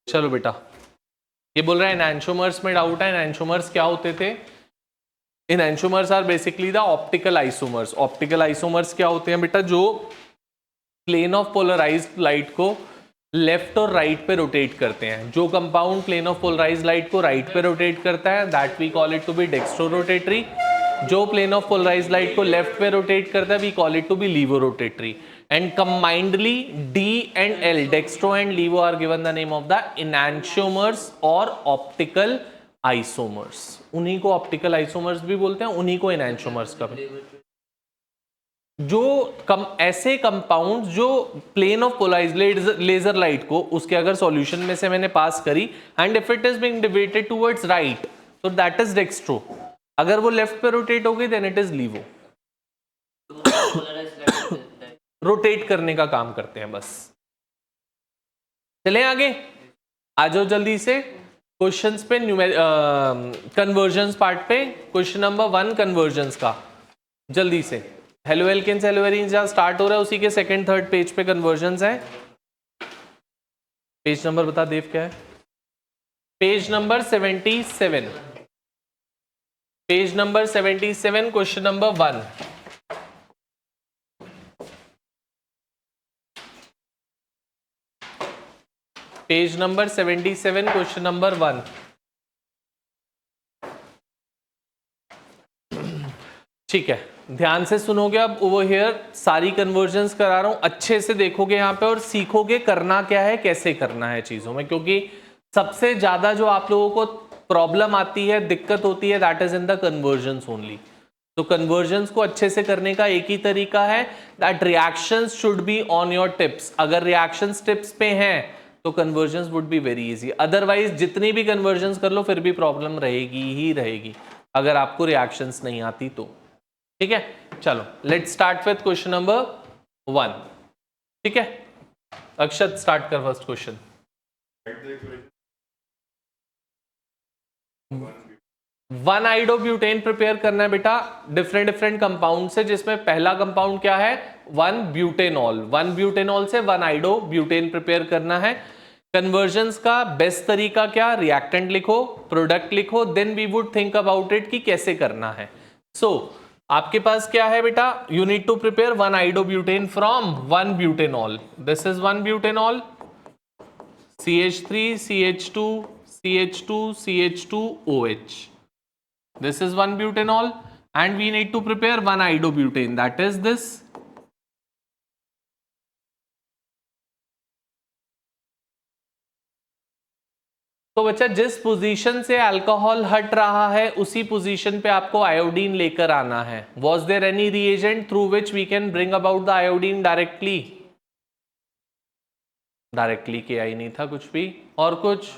चलो बेटा, ये बोल रहा है एनांशोमर्स में डाउट है। एनांशोमर्स क्या होते थे? Enantiomers are basically the optical isomers. Optical isomers क्या होते हैं बेटा? जो प्लेन ऑफ पोलराइज्ड लाइट को लेफ्ट और राइट पे रोटेट करते हैं। जो compound plane of polarised light को राइट पे रोटेट करता है that we call it to be dextrorotatory. जो प्लेन ऑफ पोलराइज्ड लाइट को लेफ्ट पे रोटेट करता है we call it to be laevorotatory. And combinedly D and L, dextro and levo, are given the name of the enantiomers और optical isomers। उन्हीं को optical isomers भी बोलते हैं, उन्हीं को एनांशियोमर्स का भी। जो ऐसे कंपाउंड जो plane of polarised laser light को उसके अगर सॉल्यूशन में से मैंने पास करी and if it is being deviated towards right तो दैट इज डेक्स्ट्रो। अगर वो लेफ्ट पे रोटेट हो गई then it is laevo. Rotate करने का काम करते हैं बस। चलें आगे, आ जाओ जल्दी से क्वेश्चंस पे, कन्वर्जन्स पार्ट पे। क्वेश्चन नंबर 1 कन्वर्जन्स का जल्दी से। हेलो एल्केन्स हेलो एरीन्स जहां स्टार्ट हो रहा है उसी के सेकंड थर्ड पेज पे कन्वर्जन्स है। पेज नंबर बता देव क्या है? Page number 77। Page number 77 question number 1। Page number 77 question number 1। ठीक है, ध्यान से सुनोगे। अब ओवर हियर सारी कन्वर्जन्स करा रहा हूं, अच्छे से देखोगे यहाँ पे और सीखोगे करना क्या है, कैसे करना है चीजों में। क्योंकि सबसे ज्यादा जो आप लोगों को प्रॉब्लम आती है, दिक्कत होती है, that is in the convergence only. तो कन्वर्जन्स को अच्छे से करने का एक ही तरीका है, that reactions should be on your tips. अगर रिएक्शंस टिप्स पे हैं तो convergence would be very easy. Otherwise जितनी भी कन्वर्जन्स कर लो फिर भी प्रॉब्लम रहेगी ही रहेगी अगर आपको रिएक्शंस नहीं आती तो। ठीक है, चलो let's start with question number 1। ठीक है, अक्षत स्टार्ट कर फर्स्ट क्वेश्चन। 1 आइडोब्यूटेन प्रिपेयर करना है बेटा डिफरेंट डिफरेंट कंपाउंड से, जिसमें पहला कंपाउंड क्या है? 1 ब्यूटेनॉल। 1 ब्यूटेनॉल से 1 आइडोब्यूटेन प्रिपेयर करना है। कन्वर्जन्स का बेस्ट तरीका क्या? रिएक्टेंट लिखो, प्रोडक्ट लिखो, then we would think about it कि कैसे करना है। सो आपके पास क्या है बेटा? You need to prepare 1 iodobutane from 1 butanol. This is 1 butanol, CH3 CH2 CH2 CH2OH. This is 1 butanol and we need to prepare 1 iodobutane, that is this. तो बच्चा जिस पोजीशन से अल्कोहल हट रहा है उसी पोजीशन पे आपको आयोडीन लेकर आना है। Was there any reagent through which we can bring about the iodine directly? Directly किया ही नहीं था कुछ भी। और कुछ?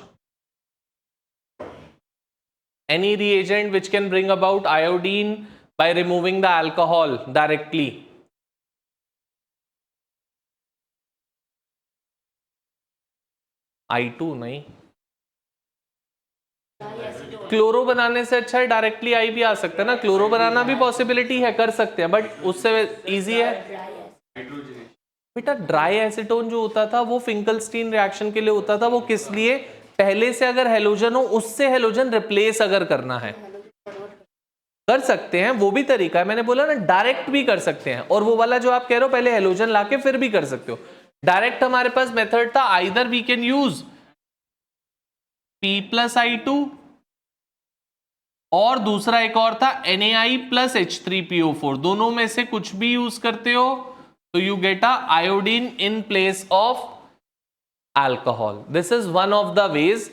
any reagent which can bring about iodine by removing the alcohol directly? I2 नहीं, क्लोरो बनाने से अच्छा है डायरेक्टली आई भी आ सकता है ना। क्लोरो बनाना भी पॉसिबिलिटी है, कर सकते हैं, बट उससे इजी है बेटा। ड्राई एसीटोन जो होता था वो फिंकलस्टीन रिएक्शन के लिए होता था। वो किस लिए? पहले से अगर हेलोजन हो उससे हेलोजन रिप्लेस अगर करना है कर सकते हैं, वो भी तरीका है। मैंने बोला ना डायरेक्ट भी कर सकते हैं, और वो वाला जो आप कह रहे हो पहले हेलोजन लाके फिर भी कर सकते हो। डायरेक्ट हमारे पास मेथड था, either we can use P+I2 और दूसरा एक और था NaI+H3PO4। दोनों में से कुछ भी यूज करते हो तो you get a iodine in place of alcohol. This is one of the ways.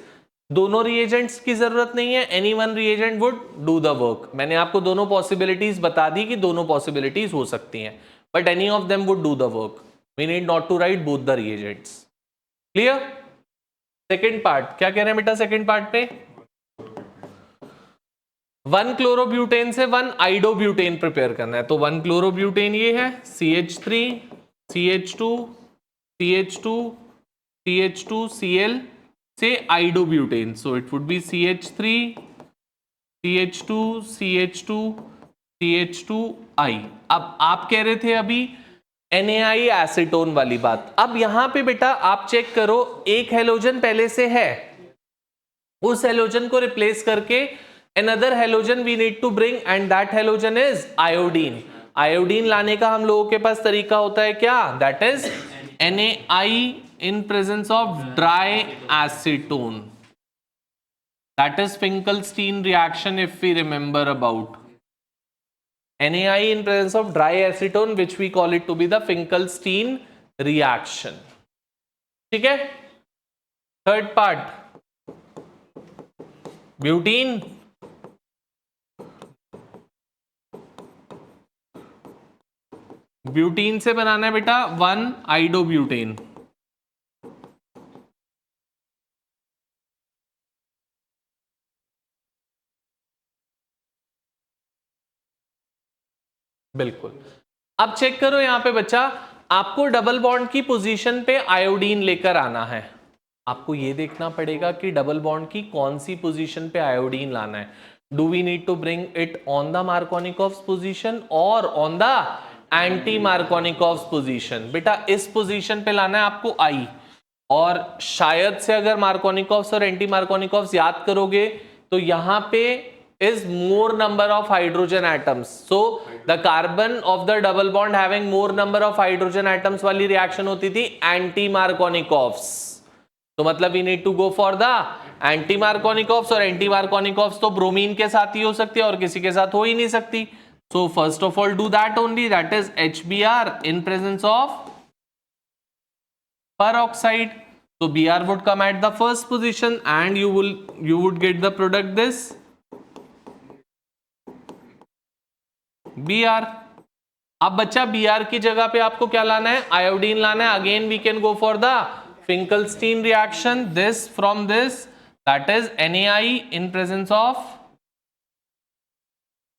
दोनों रिएजेंट्स की जरूरत नहीं है, any one reagent would do the work. मैंने आपको दोनों पॉसिबिलिटीज बता दी कि दोनों पॉसिबिलिटीज हो सकती हैं, but any of them would do the work. We need not to write both the reagents. Clear? Second part क्या कह रहे हैं बेटा? सेकेंड पार्ट पे 1 क्लोरोब्यूटेन से 1 आइडोब्यूटेन प्रिपेयर करना है। तो 1 क्लोरोब्यूटेन ये है, CH3 CH2 CH2 CH2Cl से iodobutane. So it would B CH3 CH2 CH2 CH2I। अब आप कह रहे थे अभी NaI एसीटोन वाली बात। अब यहां पे बेटा आप चेक करो, एक हेलोजन पहले से है, उस हेलोजन को रिप्लेस करके another halogen we need to bring and that halogen is iodine। Iodine लाने का हम लोगों के पास तरीका होता है क्या? That is NaI in presence of dry acetone, that is Finkelstein reaction if we remember about NaI in presence of dry acetone which we call it to be the Finkelstein reaction। ठीक है, third part butene. Butene से बनाना है बेटा 1-आइडोब्यूटेन। बिल्कुल। अब check करो यहां पे बच्चा, आपको डबल बॉन्ड की पोजीशन पे आयोडीन लेकर आना है। आपको ये देखना पड़ेगा कि डबल बॉन्ड की कौन सी पोजीशन पे आयोडीन लाना है। Do we need to bring it on the Markovnikov's position और on the anti Markovnikov's position? बेटा इस पोजीशन पे लाना है आपको आई, और शायद से अगर मार्कोनिकॉव्स और एंटी मार्कोनिकॉव्स याद करोगे तो यहां पे is more number of hydrogen atoms, so the carbon of the double bond having more number of hydrogen atoms वाली reaction होती थी anti Markovnikovs। तो मतलब we need to go for the anti Markovnikovs, और anti Markovnikovs तो bromine के साथ ही हो सकती है और किसी के साथ हो ही नहीं सकती। so first of all do that only, that is HBr in presence of peroxide, so Br would come at the first position and you would get the product this Br। अब बच्चा Br की जगह पे आपको क्या लाना है? Iodine लाना है। Again we can go for the Finkelstein reaction, this from this, that is NaI in presence of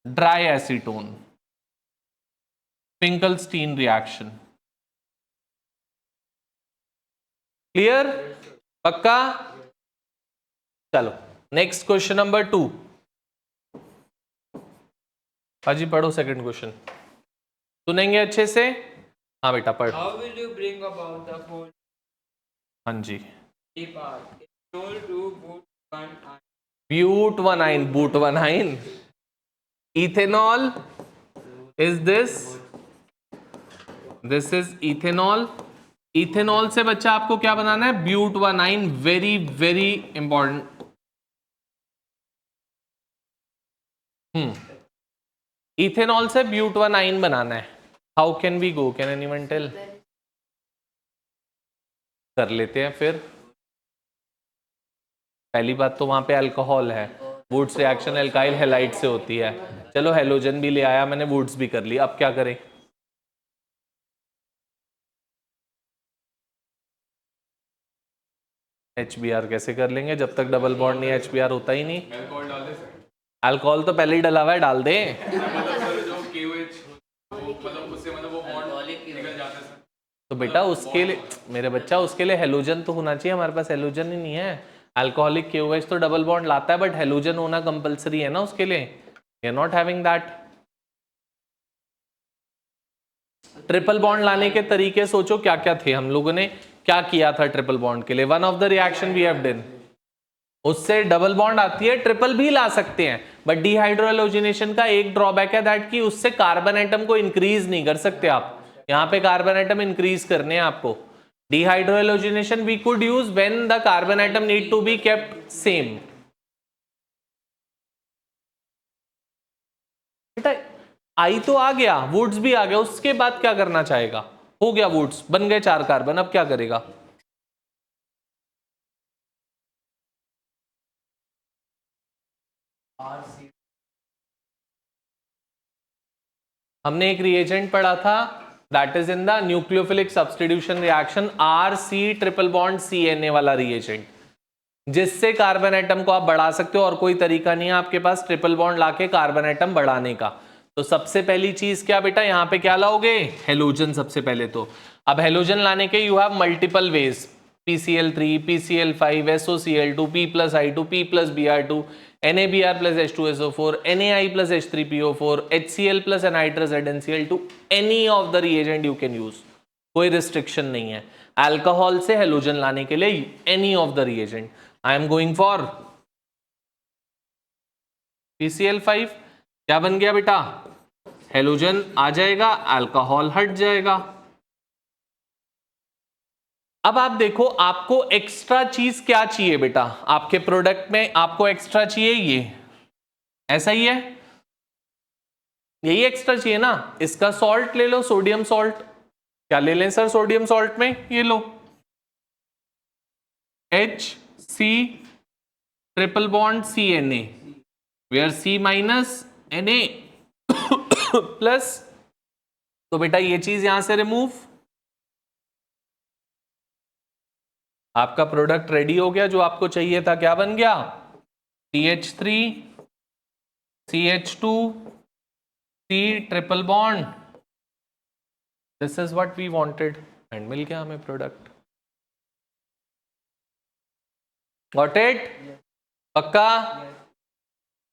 dry acetone, Finkelstein reaction। Clear? पक्का? चलो नेक्स्ट क्वेश्चन नंबर 2। हाजी पढ़ो सेकंड क्वेश्चन, सुनेंगे अच्छे से? हाँ बेटा पढ़। How will you bring about the whole हाँ जी, butanine, butanine, ethanol is this is ethanol। Ethanol से बच्चा आपको क्या बनाना है? Butanine. Very very important. Ethanol से ब्यूटवानाइन बनाना है। How can we go? Can anyone tell? कर लेते हैं फिर। पहली बात तो वहां पे अल्कोहल है, वुड्स रिएक्शन एल्काइल हैलाइड से होती है। चलो हेलोजन भी ले आया मैंने, वुड्स भी कर ली, अब क्या करें? HBr कैसे कर लेंगे जब तक डबल बॉन्ड नहीं? HBr होता ही नहीं। अल्कोहल डाल दे सर। अल्कोहल तो पहले ही डला हुआ है, डाल दे। जो KOH मतलब उससे मतलब वो बॉन्ड निकल जाता है सर। तो बेटा उसके लिए मेरे बच्चा, उसके लिए हेलोजन तो होना चाहिए। हमारे पास हेलोजन ही नहीं है। अल्कोहलिक KOH तो डबल बॉन्ड लाता है, बट हेलोजन होना कंपलसरी है ना उसके लिए। We are not having that. Triple bond लाने के तरीके सोचो क्या क्या थे, हम लोगों ने क्या किया था ट्रिपल बॉन्ड के लिए। One of the reaction we have done, उससे डबल बॉन्ड आती है, ट्रिपल भी ला सकते हैं, बट डिहाइड्रोहेलोजिनेशन का एक ड्रॉबैक है दैट कि उससे कार्बन एटम को इंक्रीज नहीं कर सकते आप। यहां पे कार्बन एटम इंक्रीज करने हैं आपको। Dehydrohalogenation we could use when the carbon atom need to be kept same. बेटा आई तो आ गया, वुड्स भी आ गया, उसके बाद क्या करना चाहेगा? हो गया वुड्स, बन गए 4 कार्बन, अब क्या करेगा? हमने एक रिएजेंट पढ़ा था, that is in the nucleophilic substitution reaction, RC triple bond CNA वाला रिएजेंट, जिससे कार्बन एटम को आप बढ़ा सकते हो और कोई तरीका नहीं है आपके पास ट्रिपल बॉन्ड लाके कार्बन एटम बढ़ाने का। तो सबसे पहली चीज क्या बेटा, यहां पे क्या लाओगे? हेलोजन सबसे पहले तो। अब हेलोजन लाने के you have multiple ways, PCl3, PCl5, SOCl2, P+I2, P+Br2, NaBr plus H2SO4, NaI plus H3PO4, HCl plus anhydrous ZnCl2, any of the reagent you can use. कोई रिस्ट्रिक्शन नहीं है अल्कोहल से हेलोजन लाने के लिए, any of the reagent. I am going for PCl5. क्या बन गया बेटा? हेलोजन आ जाएगा, अल्कोहल हट जाएगा. अब आप देखो आपको एक्स्ट्रा चीज क्या चाहिए बेटा आपके प्रोडक्ट में? आपको एक्स्ट्रा चाहिए ये, ऐसा ही है, यही एक्स्ट्रा चाहिए ना. इसका सॉल्ट ले लो, सोडियम सॉल्ट. क्या ले लें सर सोडियम सॉल्ट में? ये लो HC triple bond CNA, where C minus Na plus. तो बेटा ये चीज यहां से रिमूव. आपका प्रोडक्ट रेडी हो गया जो आपको चाहिए था. क्या बन गया? CH3 CH2 C triple bond. This is what we wanted and मिल गया हमें प्रोडक्ट. Got it? पक्का?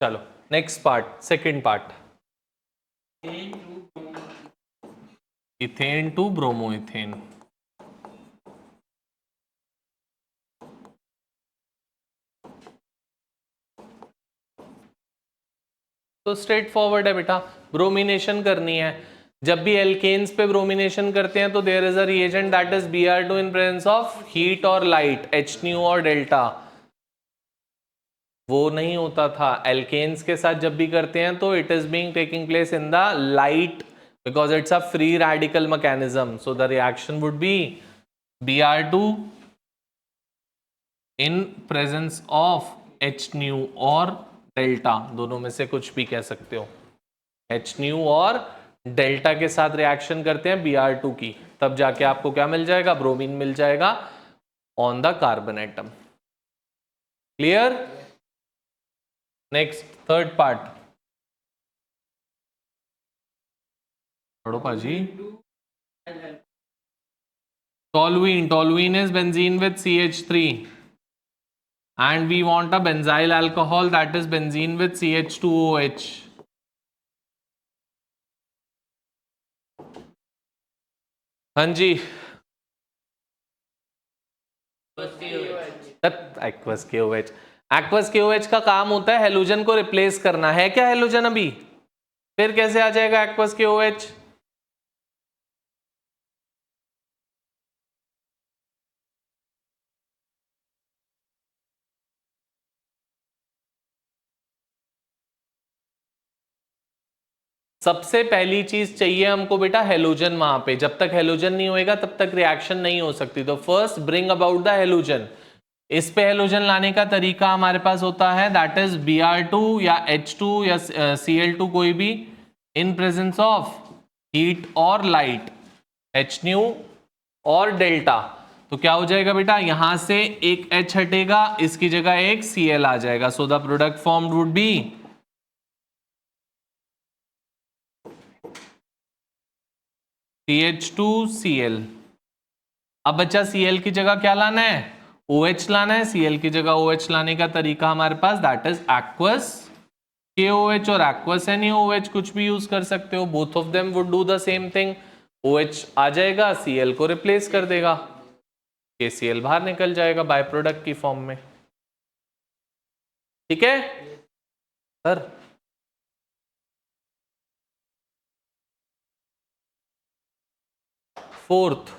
चलो next part, second part. Ethane two bromo ethane. तो स्ट्रेट फॉरवर्ड है बेटा, ब्रोमिनेशन करनी है. जब भी एल्केन्स पे ब्रोमिनेशन करते हैं तो there is a reagent that is Br2 in presence of heat और लाइट, Hnu और डेल्टा. वो नहीं होता था एल्केन्स के साथ. जब भी करते हैं तो it is being taking place in the light because it's a free radical mechanism. So the reaction would be Br2 in presence of Hnu और डेल्टा. दोनों में से कुछ भी कह सकते हो. Hnu और डेल्टा के साथ रिएक्शन करते हैं Br2 की, तब जाके आपको क्या मिल जाएगा? ब्रोमीन मिल जाएगा on the carbon atom. Clear? Next third part पढ़ो पाजी. Toluene. Toluene is benzene with CH3 and we want a benzyl alcohol that is benzene with CH2OH. हाँ जी. Aqueous KOH. एक्वस KOH का काम होता है हेलोजन को रिप्लेस करना. है क्या हेलोजन अभी? फिर कैसे आ जाएगा एक्वस KOH? सबसे पहली चीज चाहिए हमको बेटा हेलोजन. वहां पे जब तक हेलोजन नहीं होएगा तब तक रिएक्शन नहीं हो सकती. तो first bring about the halogen. इस पे हेलोजन लाने का तरीका हमारे पास होता है दैट इज Br2 या H2 या Cl2 कोई भी इन प्रेजेंस ऑफ हीट और लाइट, Hnu और डेल्टा. तो क्या हो जाएगा बेटा? यहां से एक H हटेगा, इसकी जगह एक Cl आ जाएगा. सो the product formed would B CH2Cl. अब बच्चा Cl की जगह क्या लाना है? OH लाना है. Cl की जगह OH लाने का तरीका हमारे पास दैट इज एक्वस KOH और एक्वस NaOH. कुछ भी यूज कर सकते हो. Both of them would do the same thing. OH आ जाएगा, Cl को रिप्लेस कर देगा, KCl बाहर निकल जाएगा बाय प्रोडक्ट की फॉर्म में. ठीक है sir? Fourth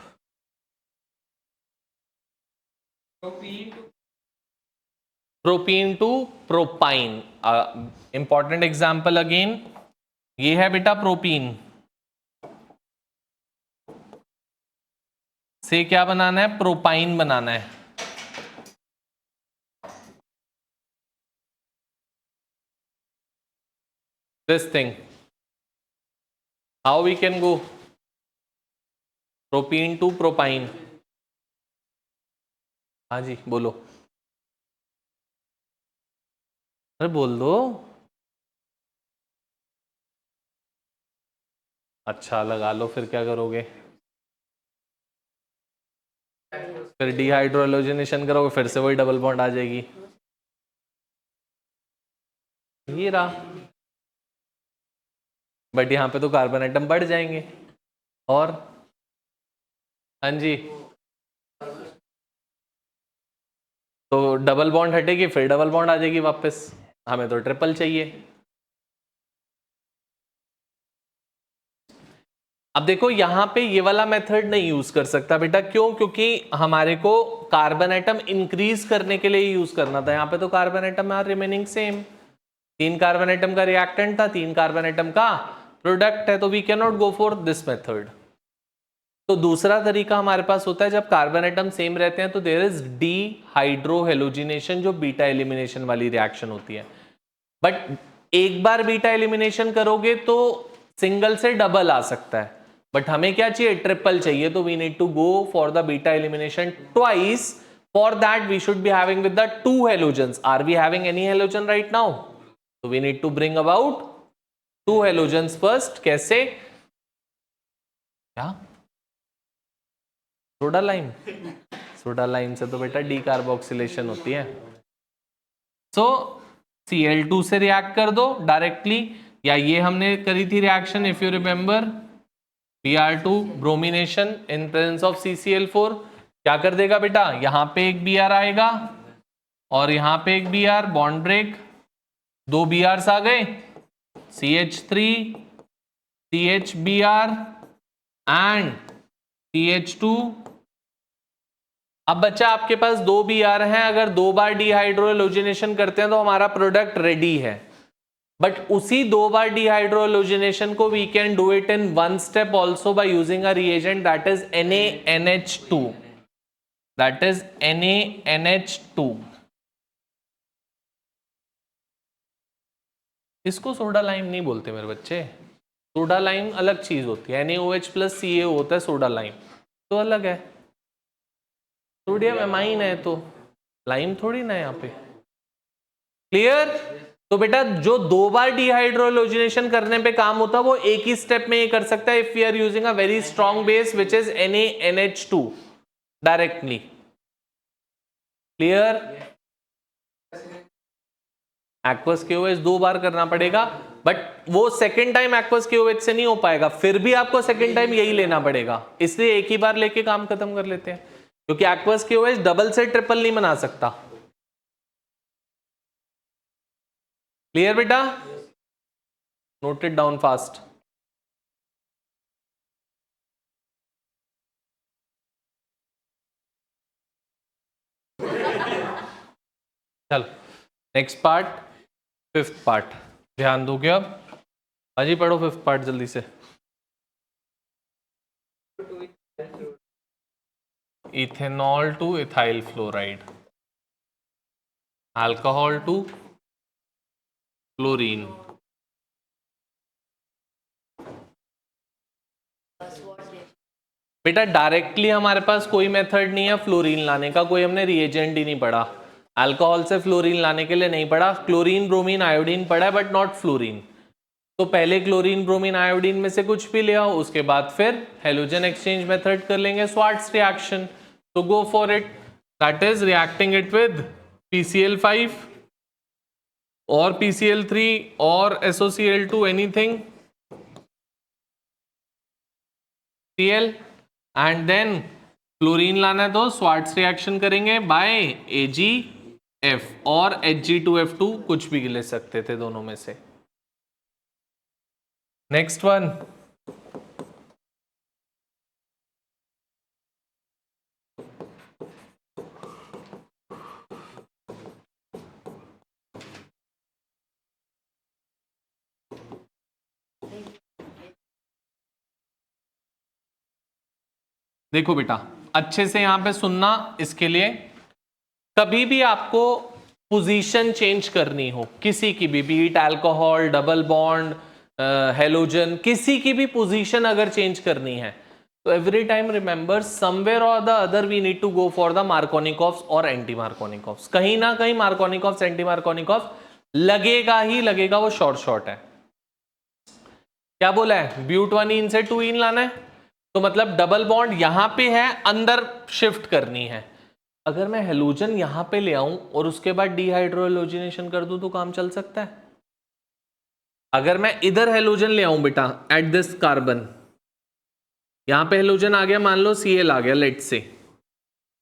propene to propyne. Important example again ये है बेटा. प्रोपीन से क्या बनाना है? प्रोपाइन बनाना है. This thing how we can go propene to propyne. हाँ जी बोलो. अरे बोल दो. अच्छा लगा लो. फिर क्या करोगे? फिर डिहाइड्रोलोजिनेशन करोगे, फिर से वही डबल बॉन्ड आ जाएगी. ये रहा, बट यहाँ पे तो कार्बन आइटम बढ़ जाएंगे। और हाँ जी, तो डबल बॉन्ड हटेगी, फिर डबल बॉन्ड आ जाएगी वापस, हमें तो ट्रिपल चाहिए। अब देखो यहाँ पे ये वाला मेथड नहीं यूज कर सकता बेटा, क्यों? क्योंकि हमारे को कार्बन आइटम इंक्रीज करने के लिए यूज करना था। यहाँ पे तो carbon atom are remaining same, 3 carbon atom का रिएक्टेंट था, 3 कार्बन आइटम का प्रोडक्ट है, तो we can not go for this method. तो दूसरा तरीका हमारे पास होता है, जब कार्बन आइटम सेम रहते हैं तो देयर इज डी हाइड्रोहेलोजिनेशन, जो बीटा एलिमिनेशन वाली रिएक्शन होती है। बट एक बार बीटा एलिमिनेशन करोगे तो सिंगल से डबल आ सकता है, बट हमें क्या चाहिए? ट्रिपल चाहिए। तो we need to go for the beta elimination twice. For that we should be having with the 2 halogens. Are we having any halogen right now? तो we need to bring about 2 halogens first. कैसे? क्या? Soda lime? Soda lime से तो बेटा decarboxylation होती है। सो Cl2 से react कर दो डायरेक्टली, या ये हमने करी थी reaction if you remember, Br2 bromination in presence of CCl4। क्या कर देगा बेटा? यहां पे एक Br आएगा और यहां पे एक Br, बॉन्ड ब्रेक, 2 Brs आ गए, CH3 CHBr एंड CH2। अब बच्चा आपके पास 2 Br हैं, अगर 2 बार डिहाइड्रोलोजिनेशन करते हैं तो हमारा प्रोडक्ट रेडी है। बट उसी 2 बार डिहाइड्रोलोजिनेशन को we can do it in 1 step also by using a reagent that is NaNH2, that is NaNH2। इसको सोडा लाइम नहीं बोलते मेरे बच्चे, सोडा लाइम अलग चीज होती है। NaOH प्लस CaO होता है, सोडा लाइम तो अलग है। सोडियम एमाइन है तो लाइम थोड़ी ना यहाँ पे। क्लियर? तो बेटा जो 2 बार डिहाइड्रोलोजिनेशन करने पे काम होता है वो एक ही स्टेप में ये कर सकता है if we are using a very strong base which is NaNH2 directly. Clear? Aqueous KOH 2 बार करना पड़ेगा, बट वो सेकेंड टाइम एक्वस KOH से नहीं हो पाएगा, फिर भी आपको सेकेंड टाइम यही लेना पड़ेगा। इसलिए एक ही बार लेके काम खत्म कर लेते हैं, क्योंकि एक्वस KOH डबल से ट्रिपल नहीं बना सकता। क्लियर बेटा? Note it down fast. चलो नेक्स्ट पार्ट, 5th पार्ट ध्यान दोगे। अब अजी पढ़ो 5th पार्ट जल्दी से। Ethanol to ethyl fluoride, alcohol to chlorine. बेटा डायरेक्टली हमारे पास कोई मेथड नहीं है फ्लोरीन लाने का, कोई हमने रिएजेंट ही नहीं पढ़ा। अल्कोहल से फ्लोरीन लाने के लिए नहीं पढ़ा, क्लोरीन ब्रोमीन आयोडीन पढ़ा है बट नॉट फ्लोरीन। तो पहले क्लोरीन ब्रोमीन आयोडीन में से कुछ भी ले आओ, उसके बाद फिर हेलोजन एक्सचेंज मेथड कर लेंगे, स्वार्ट्स रिएक्शन। तो go for it, that is reacting it with PCl5 और PCl3 और SOCl2 anything Cl, and then chlorine लाना है तो स्वार्ट्स रिएक्शन करेंगे बाय AgF और Hg2F2, कुछ भी ले सकते थे दोनों में से। नेक्स्ट वन, देखो बेटा अच्छे से यहां पे सुनना। इसके लिए कभी भी आपको पोजीशन चेंज करनी हो किसी की भी, be it alcohol, double bond, halogen, किसी की भी पोजीशन अगर चेंज करनी है तो एवरी टाइम रिमेंबर समवेयर और the other we need to go for the Markovnikov's और एंटी मार्कोनिकॉव्स। कहीं ना कहीं मार्कोनिकॉव्स एंटी मार्कोनिकॉव्स लगेगा ही लगेगा, वो शॉर्ट है। क्या बोला है? ब्यूट1 से 2 लाना है, तो मतलब डबल बॉन्ड यहां पे है, अंदर शिफ्ट करनी है। अगर मैं हेलोजन यहां पे ले आऊं और उसके बाद डिहाइड्रोलोजिनेशन कर दूं तो काम चल सकता है? अगर मैं इधर हेलोजन ले आऊं बेटा एट दिस कार्बन, यहां पे हेलोजन आ गया, मान लो Cl आ गया लेट से,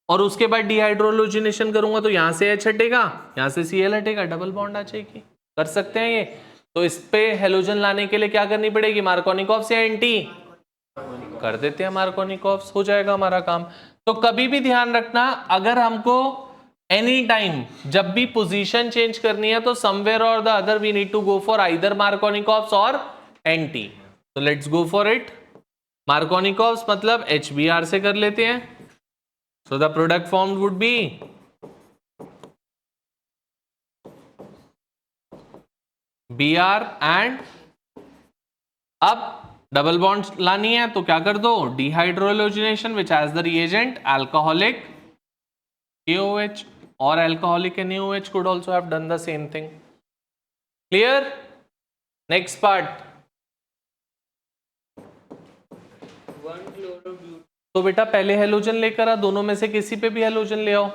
और उसके बाद डिहाइड्रोलोजिनेशन करूंगा तो यहां से H हटेगा, यहां से Cl हटेगा, डबल बॉन्ड आ जाएगी। कर सकते हैं ये। तो इस पे हेलोजन लाने के लिए क्या करनी पड़ेगी, मार्कोनिकॉव्स या एंटी, कर देते हैं मार्कोनिकॉव्स, हो जाएगा हमारा काम। तो कभी भी ध्यान रखना, अगर हमको एनी टाइम जब भी पोजीशन चेंज करनी है तो समवेयर और the other we need to go for either Markovnikov's और एंटी। तो let's go for it. Markovnikov's मतलब HBr से कर लेते हैं। So the product formed would be Br and, अब डबल बॉन्ड लानी है तो क्या कर दो, dehydrohalogenation which as the reagent alcoholic KOH or alcoholic NaOH could also have done the same thing. Clear? Next part. तो बेटा पहले हेलोजन लेकर आ, दोनों में से किसी पे भी हेलोजन ले आओ,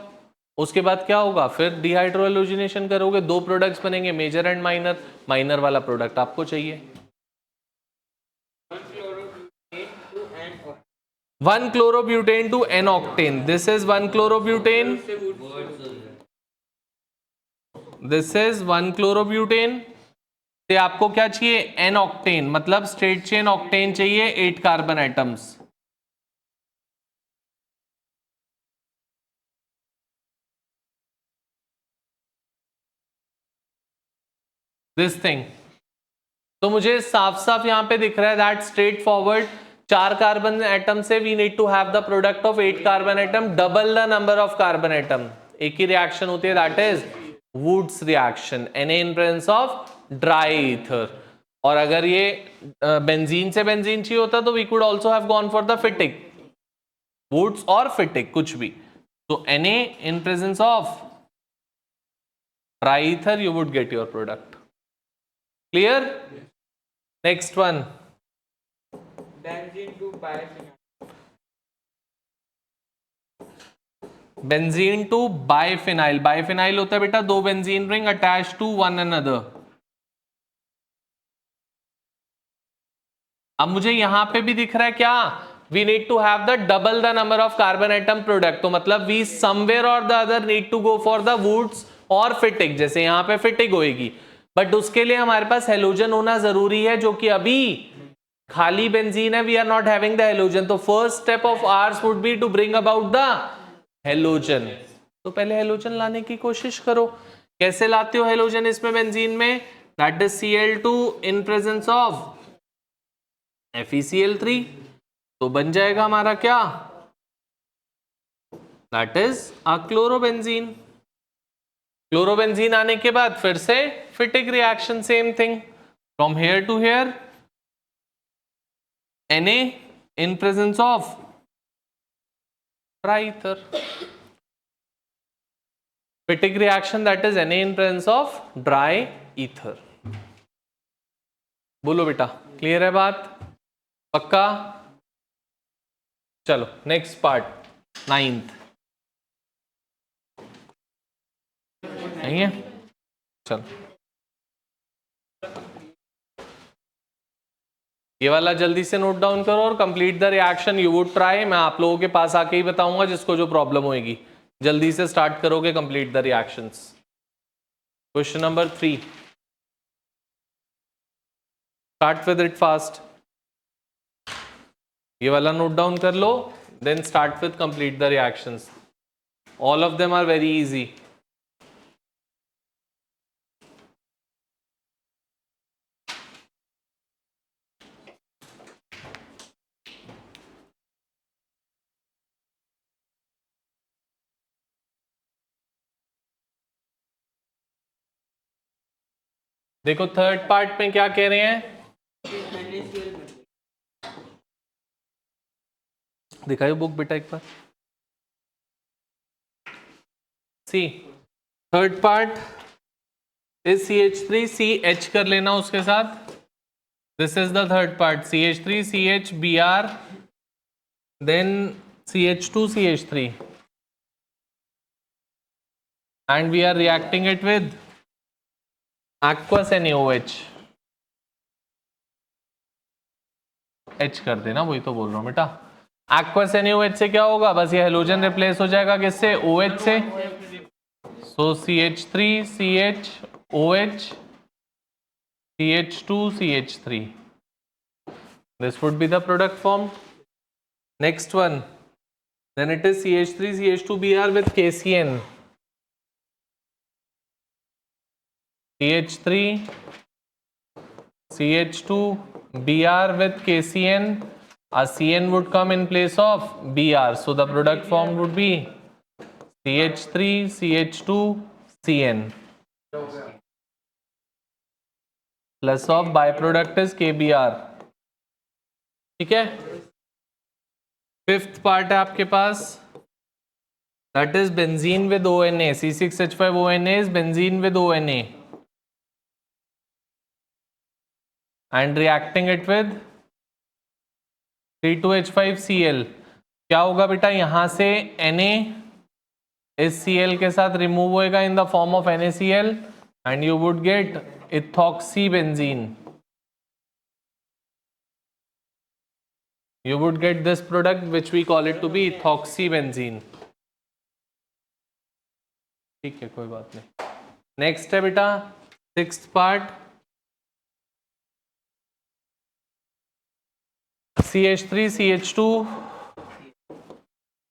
उसके बाद क्या होगा, फिर डिहाइड्रोलोजिनेशन करोगे, दो प्रोडक्ट्स बनेंगे, मेजर एंड माइनर। माइनर वाला प्रोडक्ट आपको चाहिए। 1 chlorobutane to N octane. This is 1 chlorobutane. This is 1 chlorobutane. से आपको क्या चाहिए, N octane, मतलब स्ट्रेट चेन ऑक्टेन चाहिए, 8 कार्बन एटम्स। This thing. तो मुझे साफ साफ यहां पे दिख रहा है that straightforward 4 carbon atom से we need to have the product of 8 carbon atom, double the number of carbon atom. एक ही रिएक्शन होती है, that is Wurtz reaction, Na in presence of dry ether. और अगर ये benzene से benzene चाहिए होता तो we could also have gone for the Fittig, Wurtz और फिटिक कुछ भी। तो Na in presence of dry ether you would get your product. Clear? Next one. Benzene to biphenyl. Benzene to biphenyl. Biphenyl होता है बेटा दो benzene ring attach to one another. अब मुझे यहां पे भी दिख रहा है क्या, we need to have the double the number of carbon atom product. तो मतलब वी समवेयर और the other need to go for the Wurtz और फिटिक, जैसे यहां पे फिटिक होएगी, बट उसके लिए हमारे पास हेलोजन होना जरूरी है, जो कि अभी खाली बेंजीन है, we are not having the halogen. तो first step of ours would be to bring about the halogen. तो पहले हेलोजन लाने की कोशिश करो। कैसे लाते हो हेलोजन इसमें बेंजीन में, that is Cl2 in presence of FeCl3, तो बन जाएगा हमारा क्या, that is a chlorobenzene. Chlorobenzene आने के बाद फिर से Fittig reaction, same thing, from here to here, Na in presence of dry ether. Fitic reaction, that is Na in presence of dry ether. बोलो बेटा, क्लियर है बात, पक्का? चलो नेक्स्ट पार्ट, 9th नहीं है, चलो ये वाला जल्दी से नोट डाउन करो और complete the reaction you would try. मैं आप लोगों के पास आके ही बताऊंगा जिसको जो प्रॉब्लम होगी, जल्दी से स्टार्ट करोगे complete the reactions. Question number 3, start with it fast. ये वाला नोट डाउन कर लो, then start with complete the reactions, all of them are very easy. देखो थर्ड पार्ट में क्या कह रहे हैं, दिखाओ बुक बेटा एक बार। See third part is CH3 CH कर लेना उसके साथ, this is the third part, CH3 CH Br then CH2 CH3 and we are reacting it with aqueous NaOH. H कर देना, वही तो बोल रहा हूँ बेटा। एक्वस NaOH से क्या होगा, बस ये हेलोजन रिप्लेस हो जाएगा किससे, OH से। सो CH3 CH OH CH2 CH3, this would be the product formed. Next one, then it is CH3 CH2 Br with KCN, CH3 CH2 Br with KCN, a CN would come in place of Br, so the product formed would be CH3 CH2 CN plus of byproduct is KBr। ठीक है, fifth part है आपके पास, that is benzene with ONA, C6H5ONA is benzene with ONA and reacting it with C2H5Cl। क्या होगा बेटा, यहां से Na इस Cl के साथ रिमूव होएगा in the form of NaCl and you would get ethoxybenzene। You would get this product which we call it to be ethoxybenzene। ठीक है, कोई बात नहीं। नेक्स्ट है बेटा sixth part, CH3 CH2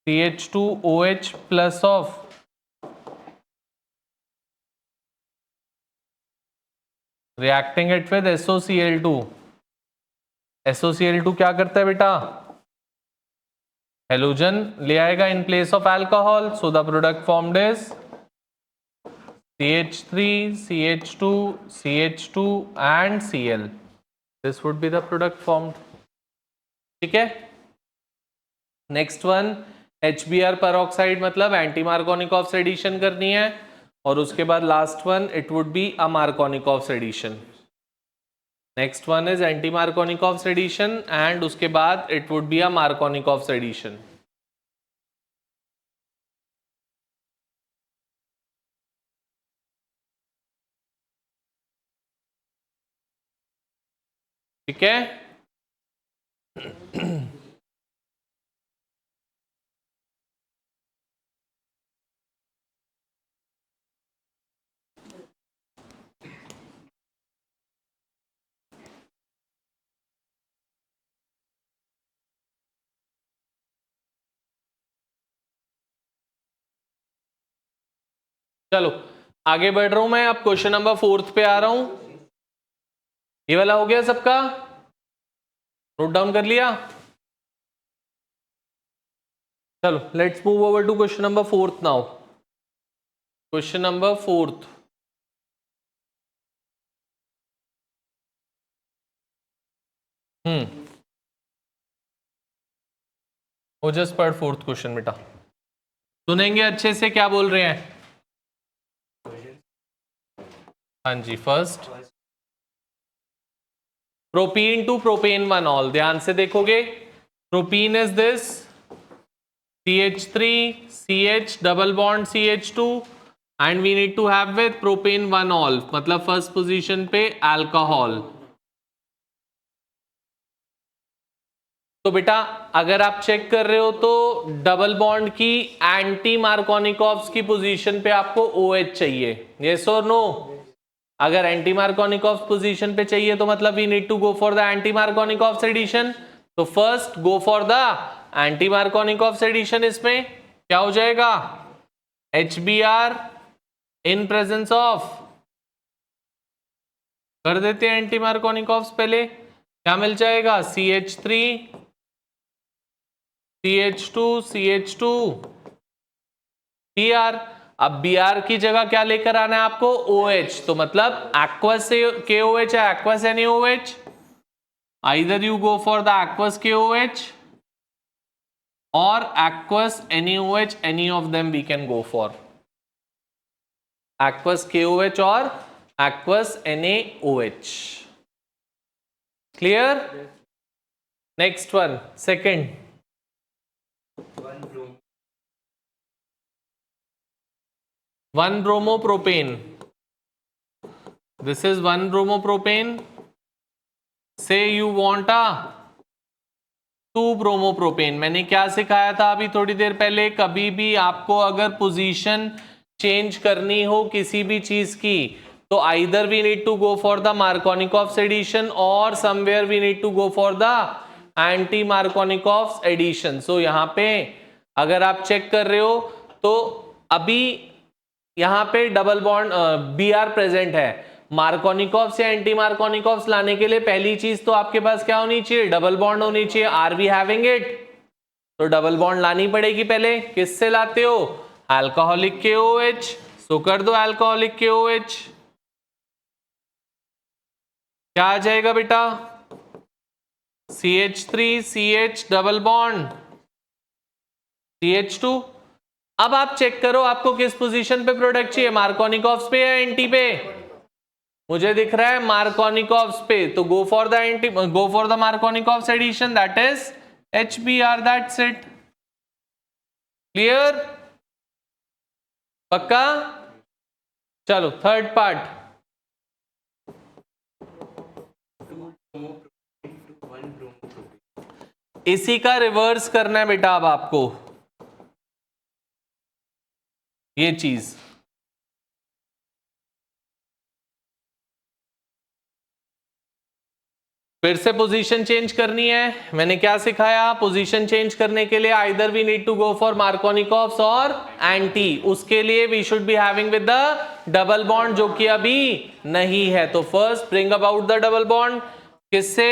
CH2OH plus of reacting it with SOCl2। SOCl2 क्या करता है बेटा, हेलोजन ले आएगा in place of alcohol, so the product formed is CH3 CH2 CH2 and Cl, this would be the product formed। ठीक है, next one HBr peroxide, मतलब anti Markovnikov addition करनी है, और उसके बाद last one it would be a Markovnikov addition. Next one is anti Markovnikov addition and उसके बाद it would be a Markovnikov addition. ठीक है, चलो आगे बढ़ रहा हूं मैं, अब क्वेश्चन नंबर 4 पे आ रहा हूं। ये वाला हो गया सबका, नोट डाउन कर लिया। चलो let's move over to question number 4 now. Question number 4, वो जस्ट पढ़ 4th क्वेश्चन बेटा, सुनेंगे अच्छे से क्या बोल रहे हैं। हाँ जी, first propene to propan one ol, ध्यान से देखोगे। Propene is this CH3 CH double bond CH2 and we need to have with propan one ol, मतलब फर्स्ट पोजीशन पे अल्कोहल। तो बेटा अगर आप चेक कर रहे हो तो डबल बॉन्ड की एंटी मार्कोनिकॉफ्स की पोजीशन पे आपको OH चाहिए, यस और नो। अगर एंटी मार्कोनिकॉफ्स पोजीशन पे चाहिए तो मतलब we need to go for the anti Markovnikov's addition. तो first go for the anti Markovnikov's addition. इसमें क्या हो जाएगा, HBr इन प्रेजेंस ऑफ, कर देते हैं एंटी मार्कोनिकॉफ्स पहले, क्या मिल जाएगा CH3 CH2 CH2 Br। अब Br की जगह क्या लेकर आना है आपको, OH, तो मतलब एक्वस से KOH है, aqueous NaOH, either you go for the aqueous KOH or aqueous NaOH, any of them we can go for, aqueous KOH or aqueous NaOH। clear? next one, second, 1-bromopropane, this is 1-bromopropane। say you want a 2 bromopropane. मैंने क्या सिखाया था अभी थोड़ी देर पहले, कभी भी आपको अगर पोजीशन चेंज करनी हो किसी भी चीज की तो either we need to go for the Markovnikov's addition और somewhere we need to go for the anti Markovnikov's addition. So यहाँ पे अगर आप चेक कर रहे हो तो अभी यहाँ पे double bond B R present है। मार्कोनिकॉफ्स या एंटी मार्कोनिकॉफ्स लाने के लिए पहली चीज तो आपके पास क्या होनी चाहिए, डबल बॉन्ड होनी चाहिए। Are we having it? तो डबल बॉन्ड लानी पड़ेगी पहले। किससे लाते हो? अल्कोहलिक के OH। सो कर दो अल्कोहलिक के OH। क्या आ जाएगा बेटा? CH3 CH double bond CH2। अब आप चेक करो आपको किस पोजीशन पे प्रोडक्ट चाहिए, मार्कोनिकॉफ्स पे या एंटी पे? मुझे दिख रहा है मार्कोनिकॉफ्स पे, तो go for the anti, go for the Markovnikov's addition, that is HBr, that's it. Clear? पक्का? चलो थर्ड पार्ट। इसी का रिवर्स करना है बेटा अब आपको, ये चीज। फिर से पोजीशन चेंज करनी है। मैंने क्या सिखाया? पोजीशन चेंज करने के लिए either we need to go for Markovnikov's और एंटी। उसके लिए we should be having with the double bond, जो कि अभी नहीं है। तो first bring about the double bond. किससे?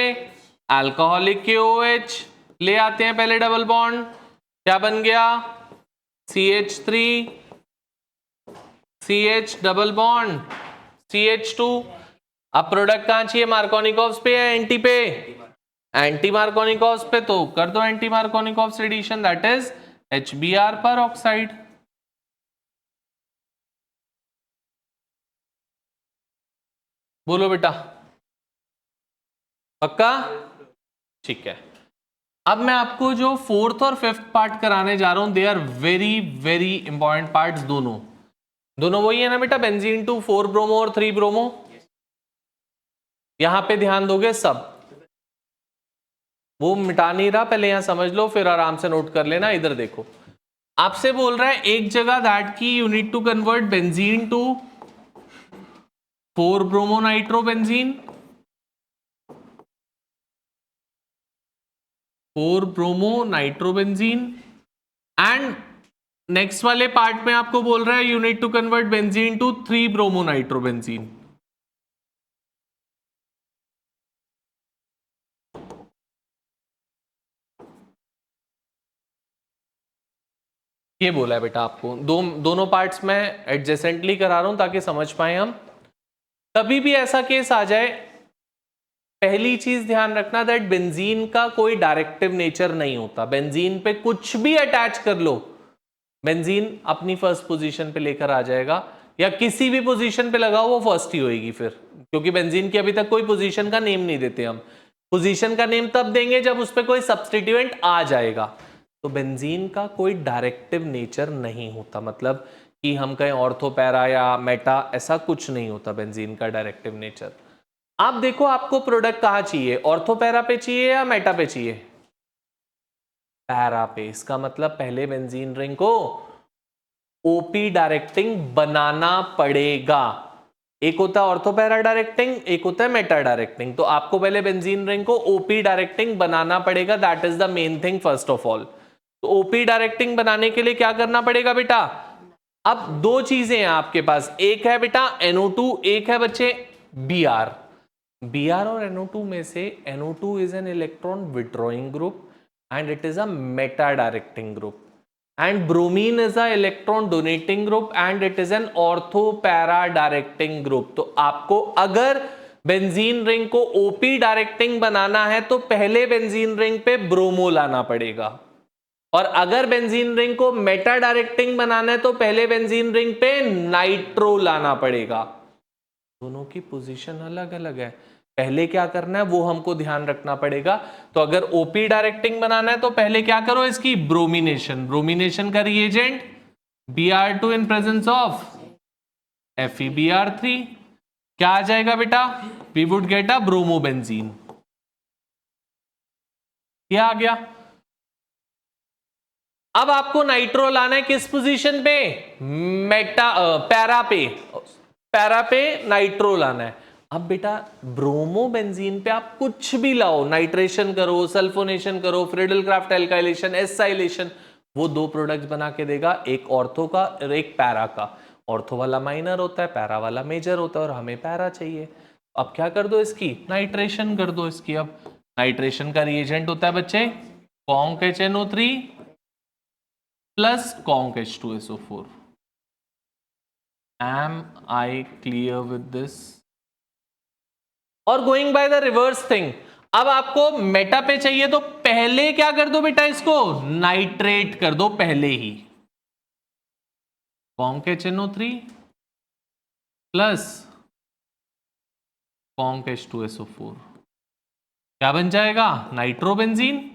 अल्कोहलिक के OH ले आते हैं पहले डबल बॉन्ड। क्या बन गया? CH3 CH double bond CH2। अब प्रोडक्ट कहां चाहिए, मार्कोनिकॉफ्स पे या एंटी पे? एंटी मार्कोनिकॉफ्स पे, तो कर दो anti Markovnikov's addition, that is HBr peroxide. बोलो बेटा, पक्का? ठीक है। अब मैं आपको जो फोर्थ और फिफ्थ पार्ट कराने जा रहा हूं, they are very very important parts. दोनों वही है ना बेटा, बेंजीन टू 4 ब्रोमो और 3 ब्रोमो। यहां पे ध्यान दोगे सब, वो मिटा नहीं रहा, पहले यहां समझ लो फिर आराम से नोट कर लेना। इधर देखो, आपसे बोल रहा है एक जगह दैट की you need to convert benzene to 4 bromo nitrobenzene, 4 bromo nitrobenzene. And next वाले पार्ट में आपको बोल रहा है you need to convert benzene to 3 bromo nitrobenzene. ये बोला है बेटा आपको। दोनों पार्ट्स में एडजेसेंटली करा रहा हूं ताकि समझ पाए हम। कभी भी ऐसा केस आ जाए, पहली चीज ध्यान रखना दैट बेंजीन का कोई डायरेक्टिव नेचर नहीं होता। बेंजीन पे कुछ भी अटैच कर लो, बेंजीन अपनी फर्स्ट पोजीशन पे लेकर आ जाएगा, या किसी भी पोजीशन पे लगाओ वो फर्स्ट ही होएगी फिर, क्योंकि बेंजीन की अभी तक कोई पोजीशन का नेम नहीं देते हम। पोजीशन का नेम तब देंगे जब उस पर कोई सब्स्टिट्यूएंट आ जाएगा। तो बेंजीन का कोई डायरेक्टिव नेचर नहीं होता, मतलब कि हम कहें ऑर्थो पैरा या मेटा, ऐसा कुछ नहीं होता बेंजीन का डायरेक्टिव नेचर। आप देखो आपको प्रोडक्ट कहां चाहिए, ऑर्थो पैरा पे चाहिए या मेटा पे चाहिए? पैरा पे। इसका मतलब पहले बेंजीन रिंग को ओपी डायरेक्टिंग बनाना पड़ेगा। एक होता है ऑर्थो पैरा डायरेक्टिंग, एक होता है मेटा डायरेक्टिंग। तो आपको पहले बेंजीन रिंग को ओपी डायरेक्टिंग बनाना पड़ेगा, that is the main thing first of all. तो ओपी डायरेक्टिंग बनाने के लिए क्या करना पड़ेगा बेटा? अब दो चीजें हैं आपके पास, एक है बेटा NO2, एक है बच्चे Br। Br और NO2 में से NO2 is an electron withdrawing group and it is a Meta directing group, and bromine is a electron donating group and it is an ortho para directing group। तो आपको अगर benzene ring को OP directing बनाना है तो पहले benzene ring पे bromo लाना पड़ेगा, और अगर बेंजीन रिंग को मेटा डायरेक्टिंग बनाना है तो पहले बेंजीन रिंग पे नाइट्रो लाना पड़ेगा। दोनों की पोजीशन अलग अलग है, पहले क्या करना है वो हमको ध्यान रखना पड़ेगा। तो अगर ओपी डायरेक्टिंग बनाना है तो पहले क्या करो, इसकी ब्रोमिनेशन। ब्रोमिनेशन का reagent Br2 in presence of FeBr3। क्या आ जाएगा बेटा? We would get a bromobenzene. ये आ गया। अब आपको नाइट्रो लाना है किस पोजीशन पे, पैरा पे नाइट्रो लाना है। अब बेटा ब्रोमो बेंजीन पे आप कुछ भी लाओ, नाइट्रेशन करो, सल्फोनेशन करो, फ्रिडल क्राफ्ट एल्काइलेशन, एसाइलेशन, वो दो प्रोडक्ट्स बना के देगा, एक ऑर्थो का और एक पैरा का। ऑर्थो वाला माइनर होता है, पैरा वाला मेजर होता है, और हमें पैरा चाहिए। अब क्या कर दो, इसकी नाइट्रेशन कर दो इसकी। अब नाइट्रेशन का रिएजेंट होता है बच्चे conc HNO3 plus conc H2SO4। Am I clear with this? और going by the reverse thing, अब आपको मेटा पे चाहिए तो पहले क्या कर दो बेटा, इसको नाइट्रेट कर दो पहले ही। Conc HNO3 plus conc H2SO4 क्या बन जाएगा, नाइट्रोबेंजीन।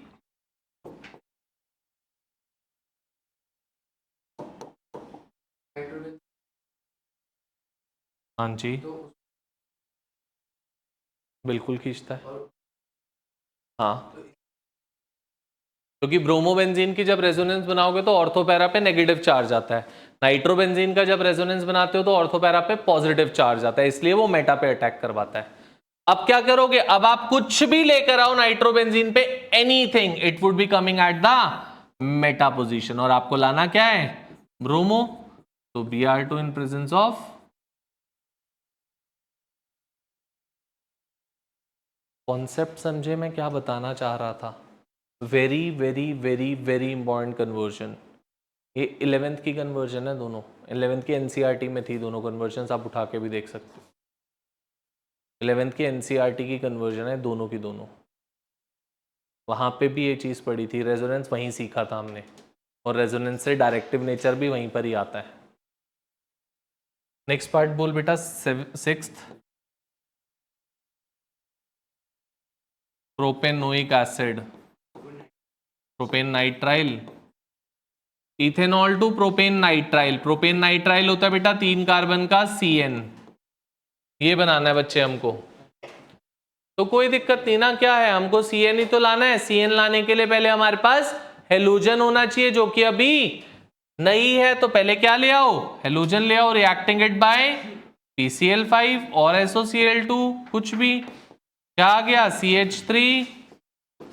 हाँ जी, बिल्कुल खींचता है। हाँ, क्योंकि ब्रोमोबेंजीन की जब रेजोनेंस बनाओगे तो ऑर्थोपैरा पे नेगेटिव चार्ज आता है, नाइट्रोबेंजीन का जब रेजोनेंस बनाते हो तो ऑर्थोपैरा पे पॉजिटिव चार्ज आता है, इसलिए वो मेटा पे अटैक करवाता है। अब क्या करोगे, अब आप कुछ भी लेकर आओ नाइट्रोबेंजीन पे, anything, it would be coming at the Meta position, और आपको लाना क्या है, ब्रोमो। तो Br2 in presence of, concept समझे मैं क्या बताना चाह रहा था, very very very very important conversion. ये 11th की कन्वर्जन है दोनों, 11th की NCERT में थी दोनों कन्वर्जन, आप उठा के भी देख सकते हो। 11th की NCERT की कन्वर्जन है दोनों की दोनों, वहाँ पे भी ये चीज़ पढ़ी थी, रेजोनेंस वहीं सीखा था हमने, और रेजोनेंस से डायरेक्टिव नेचर भी वहीं पर ही आता है। नेक्स्ट पार्ट बोल बेटा, 6th, propanoic acid, propane nitrile, ethanol to propane nitrile. Propane nitrile होता है बेटा 3 कार्बन का CN, ये बनाना है बच्चे हमको, तो कोई दिक्कत नहीं ना, क्या है, हमको CN ही तो लाना है। CN लाने के लिए पहले हमारे पास हेलोजन होना चाहिए, जो कि अभी नहीं है, तो पहले क्या ले आओ, हेलोजन ले आओ, रिएक्टिंग इट बाय PCl5 और SOCl2, कुछ भी, क्या आ गया, CH3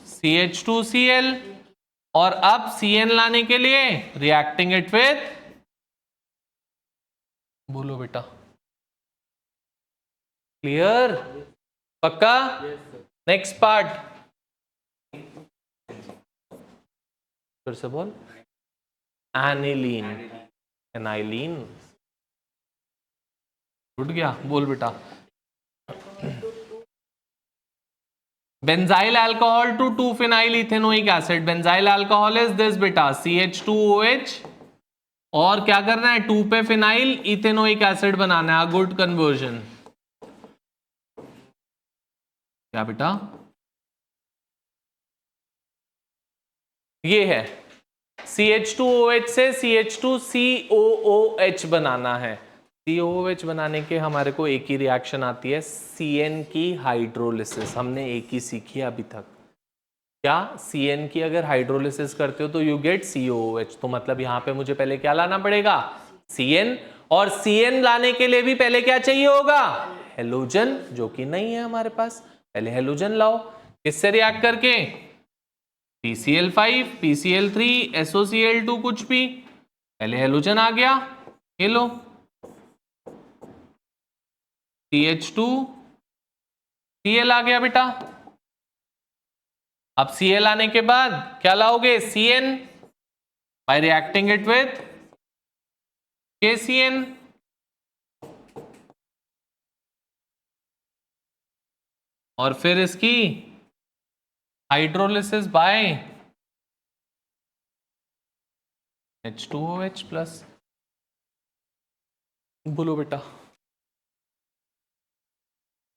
CH2Cl, और अब CN लाने के लिए रिएक्टिंग इट विथ, बोलो बेटा, क्लियर, पक्का। नेक्स्ट पार्ट, फिर से बोल, एनिलीन, एनाइलीन, उठ गया, बोल बेटा, benzyl alcohol to 2-phenyl ethanoic acid. Benzyl alcohol is this बेटा, CH2OH, और क्या करना है, 2 पे फिनाइल इथेनोइक एसिड बनाना है, गुड कन्वर्जन। क्या बेटा, ये है CH2OH से CH2COOH बनाना है। COOH बनाने के हमारे को एक ही रिएक्शन आती है, CN की हाइड्रोलिसिस, हमने एक ही सीखी है अभी तक। क्या, CN की अगर हाइड्रोलिसिस करते हो तो यू गेट COOH, तो मतलब यहां पे मुझे पहले क्या लाना पड़ेगा, CN, और CN लाने के लिए भी पहले क्या चाहिए होगा, हेलोजन, जो कि नहीं है हमारे पास, पहले हेलोजन लाओ, किससे रिएक्ट करके, PCl5 PCl3 SOCl2, कुछ भी, पहले हेलोजन आ गया, ये लो, CH2 Cl आ गया बेटा। अब Cl आने के बाद क्या लाओगे, CN, bye reacting it with KCN, और फिर इसकी हाइड्रोलिसिस बाय H2OH प्लस, बोलो बेटा।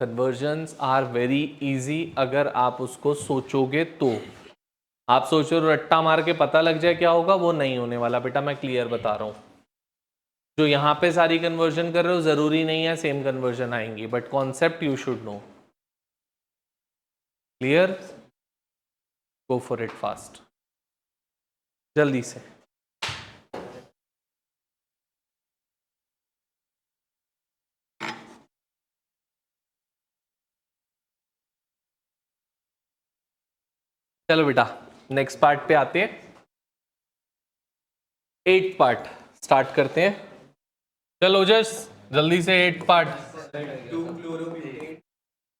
कन्वर्जन्स आर वेरी इजी अगर आप उसको सोचोगे तो। आप सोचो रट्टा मार के पता लग जाए क्या होगा, वो नहीं होने वाला बेटा, मैं क्लियर बता रहा हूं। जो यहां पे सारी कन्वर्जन कर रहे हो जरूरी नहीं है सेम कन्वर्जन आएंगी, but concept you should know, clear. Go for it fast, जल्दी से। चलो बेटा नेक्स्ट पार्ट पे आते हैं। 8th पार्ट स्टार्ट करते हैं। चलो जस जल्दी से 8th पार्ट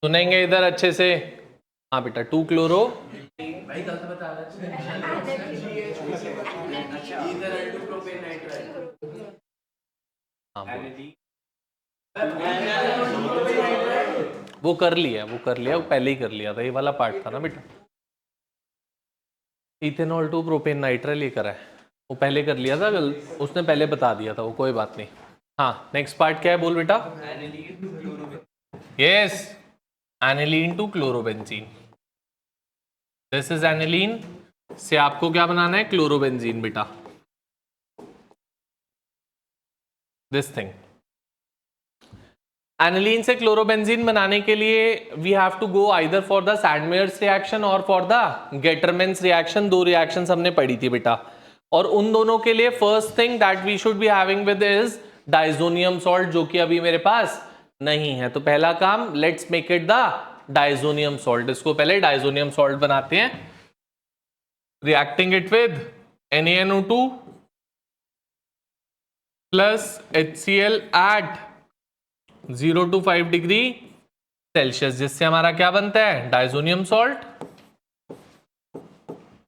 सुनेंगे इधर अच्छे से। हाँ बेटा 2 क्लोरो वो कर लिया वो पहले ही कर लिया था, ये वाला पार्ट था ना बेटा। इथेनॉल 2 प्रोपेन नाइट्राइल ये करा है, वो पहले कर लिया था, उसने पहले बता दिया था वो, कोई बात नहीं। हाँ नेक्स्ट पार्ट क्या है बोल बेटा। Yes aniline to chlorobenzene, this is aniline से आपको क्या बनाना है, क्लोरोबेंजीन बेटा, दिस थिंग। एनिलीन से क्लोरोबेंजीन बनाने के लिए we have to go either for the Sandmeyer's reaction और for the Gattermann's reaction. 2 reactions हमने पढ़ी थी बेटा, और उन दोनों के लिए first thing that we should be having with is diazonium salt, जो कि अभी मेरे पास नहीं है। तो पहला काम, let's make it the diazonium salt. इसको पहले डाइजोनियम सॉल्ट बनाते हैं, reacting it with NaNO2 plus HCl at 0 to 5 degree Celsius, जिससे हमारा क्या बनता है, diazonium salt,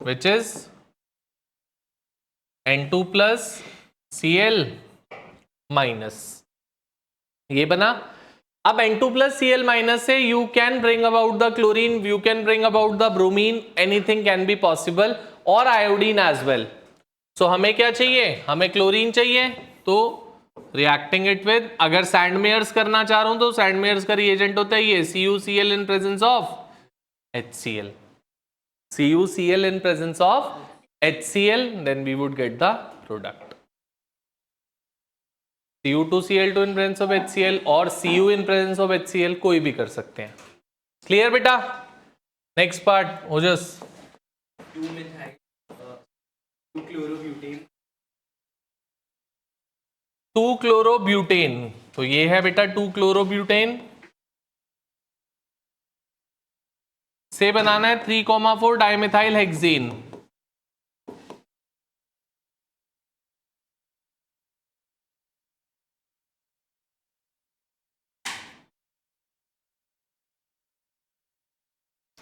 which is N2 plus Cl minus. ये बना। अब N2 प्लस Cl माइनस से you can bring about the chlorine, you can bring about the bromine, anything can be possible, और आयोडीन एज वेल। सो हमें क्या चाहिए, हमें chlorine चाहिए, तो रिएक्टिंग इट विद, अगर सैंडमेयर्स करना चाह रहा हूं तो सैंडमेयर्स का रिएजेंट होता है ये CuCl in presence of HCl, CuCl in presence of HCl, then we would get the product. Cu2Cl2 in presence of HCl और Cu in presence of HCl कोई भी कर सकते हैं। क्लियर बेटा। नेक्स्ट पार्ट ओजस। 2-क्लोरोब्यूटेन, तो ये है बेटा 2-क्लोरोब्यूटेन से बनाना है 3,4 डाइमिथाइल हेक्सेन।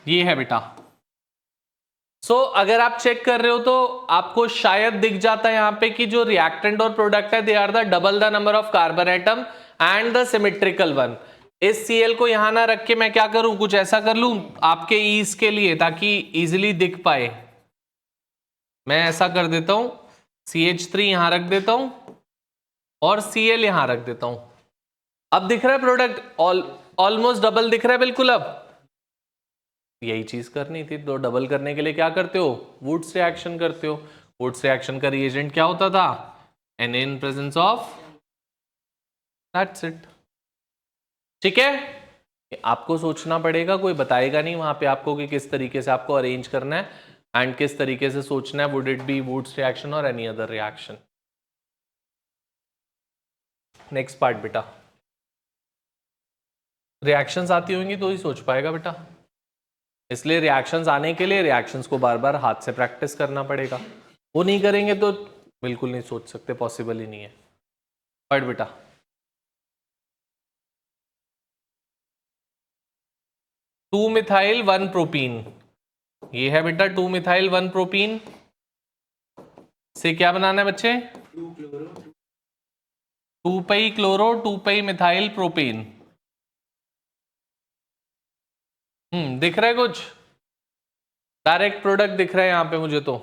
ये है बेटा। अगर आप चेक कर रहे हो तो आपको शायद दिख जाता है यहां पे कि जो रिएक्टेंट और प्रोडक्ट है they are the double the number of carbon atom and the symmetrical one. इस Cl को यहां ना रख के मैं क्या करूं, कुछ ऐसा कर लूं आपके ईज के लिए, ताकि इजिली दिख पाए। मैं ऐसा कर देता हूं, CH3 यहां रख देता हूं और Cl यहां रख देता हूं। अब दिख रहा है प्रोडक्ट, ऑलमोस्ट डबल दिख रहा है बिल्कुल। अब यही चीज करनी थी, तो डबल करने के लिए क्या करते हो, वुड्स रिएक्शन करते हो। वुड्स रिएक्शन का रिएजेंट क्या होता था, Na in presence of, that's it. ठीक है, आपको सोचना पड़ेगा, कोई बताएगा नहीं वहां पे आपको कि किस तरीके से आपको अरेंज करना है एंड किस तरीके से सोचना है, would it be Wurtz reaction और any other reaction. Next part बेटा, रिएक्शंस आती होंगी तो ही सोच पाएगा बेटा, इसलिए रिएक्शंस आने के लिए रिएक्शंस को बार बार हाथ से प्रैक्टिस करना पड़ेगा। वो नहीं करेंगे तो बिल्कुल नहीं सोच सकते, पॉसिबल ही नहीं है। पढ़ बेटा। टू मिथाइल 1 प्रोपीन, ये है बेटा 2 मिथाइल 1 प्रोपीन से क्या बनाना है बच्चे, 2 क्लोरो 2 मिथाइल प्रोपेन। दिख रहा है कुछ, डायरेक्ट प्रोडक्ट दिख रहा है यहां पे मुझे तो।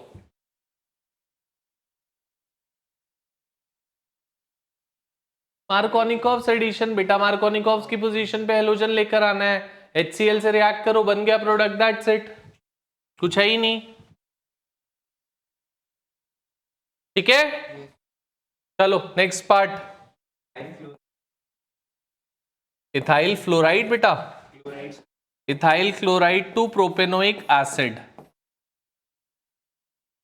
मार्कोनिकॉव्स एडिशन बेटा, मार्कोनिकॉव्स की पोजीशन पे हेलोजन लेकर आना है, HCl से रिएक्ट करो, बन गया प्रोडक्ट, दैट्स इट, कुछ है ही नहीं। ठीक है, चलो नेक्स्ट पार्ट, इथाइल फ्लोराइड बेटा, ethyl chloride to propanoic acid.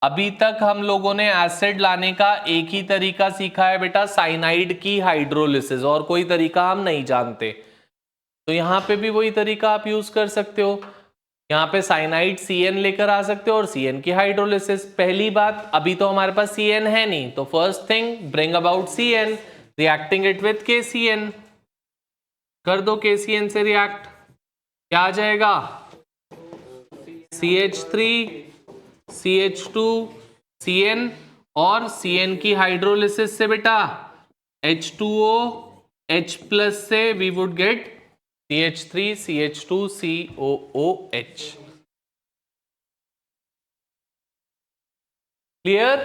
अभी तक हम लोगों ने एसिड लाने का एक ही तरीका सीखा है बेटा, साइनाइड की हाइड्रोलिसिस, और कोई तरीका हम नहीं जानते। तो यहां पे भी वही तरीका आप यूज कर सकते हो। यहाँ पे साइनाइड CN लेकर आ सकते हो और CN की हाइड्रोलिसिस। पहली बात, अभी तो हमारे पास CN है नहीं, तो first thing bring about CN, reacting it with KCN। कर दो KCN से रिएक्ट, क्या आ जाएगा? CH3 CH2 CN, और CN की हाइड्रोलिसिस से बेटा H2O H प्लस से we would get CH3 CH2 COOH। Clear?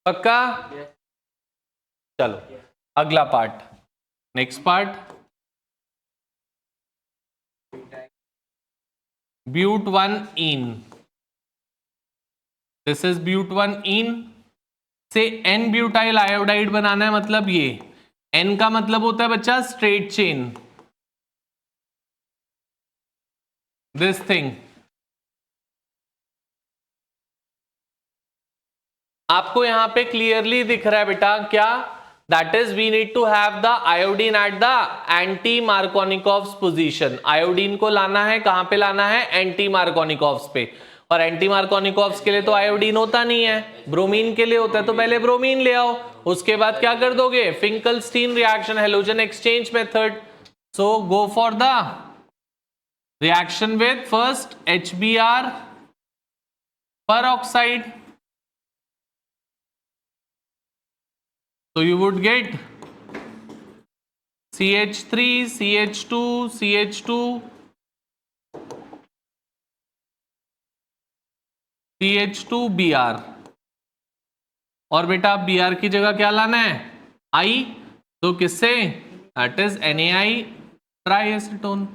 पक्का? चलो अगला part, next part, but 1-ene। This is but 1-ene से N ब्यूटाइल आयोडाइड बनाना है। मतलब ये N का मतलब होता है बच्चा स्ट्रेट चेन, दिस थिंग। आपको यहां पे क्लियरली दिख रहा है बेटा क्या? That is we need to have the iodine at the anti Markovnikov's position. Iodine को लाना है, कहां पे लाना है? एंटी मार्कोनिकॉव्स पे। और एंटी मार्कोनिकॉव्स के लिए तो आयोडीन होता नहीं है, ब्रोमीन के लिए होता है, तो पहले ब्रोमीन ले आओ। उसके बाद क्या कर दोगे? Finkelstein reaction, halogen exchange method. So go for the reaction with first HBr peroxide. So you would get CH3 CH2 CH2 CH2Br, और बेटा Br की जगह क्या लाना है? I, तो किससे? That is NaI dry acetone.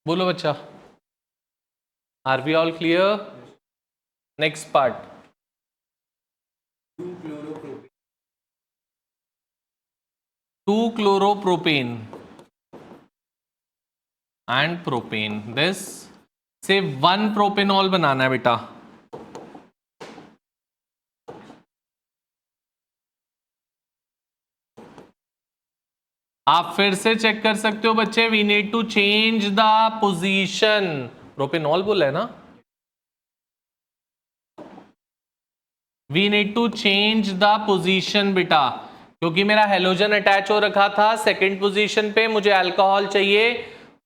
बोलो बच्चा, are we all clear? Next part, 2-chloropropane and propane। This से 1-propanol बनाना है बेटा। आप फिर से चेक कर सकते हो बच्चे, we need to change the position. Propanol बोला है ना? We need to change the position बेटा, क्योंकि मेरा हेलोजन अटैच हो रखा था सेकंड पोजीशन पे, मुझे अल्कोहल चाहिए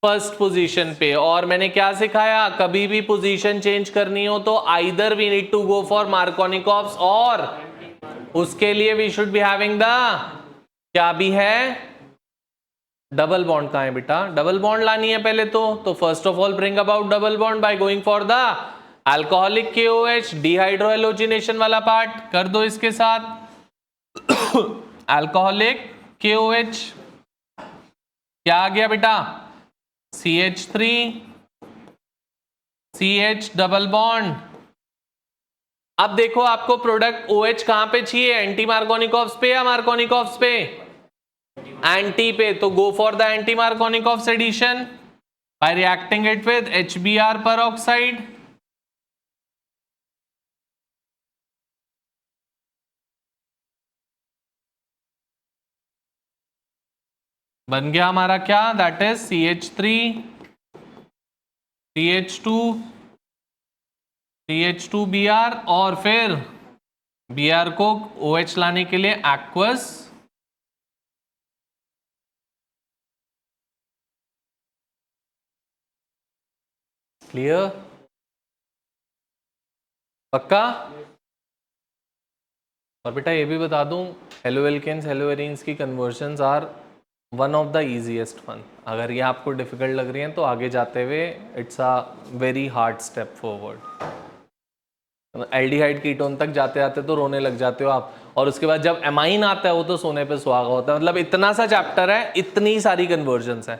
फर्स्ट पोजीशन पे। और मैंने क्या सिखाया? कभी भी पोजीशन चेंज करनी हो तो either we need to go for Markovnikov's, और उसके लिए we should be having the, क्या भी है? Double bond. कहां है बेटा? डबल बॉन्ड लानी है पहले तो first of all bring about double bond by going for the alcoholic KOH, dehydrohalogenation वाला पार्ट कर दो इसके साथ। अल्कोहलिक KOH क्या आ गया बेटा? CH3 CH double bond. अब देखो आपको प्रोडक्ट OH कहां पे चाहिए? एंटी मार्कोनिकॉव्स पे या मार्कोनिकॉव्स पे? एंटी पे, तो go for the anti Markovnikov's addition by reacting it with HBr peroxide। बन गया हमारा क्या? That is CH3 CH2 CH2Br, और फिर Br को OH लाने के लिए एक्वस। क्लियर? पक्का? और बेटा ये भी बता दूं, हेलोएल्केन्स हेलोएरीन्स की conversions are one of the easiest one. अगर ये आपको डिफिकल्ट लग रही हैं तो आगे जाते हुए it's a very hard step forward. Aldehyde ketone तक जाते जाते तो रोने लग जाते हो आप, और उसके बाद जब एमाइन आता है वो तो सोने पे सुहागा होता है। मतलब इतना सा चैप्टर है, इतनी सारी कन्वर्जन्स है,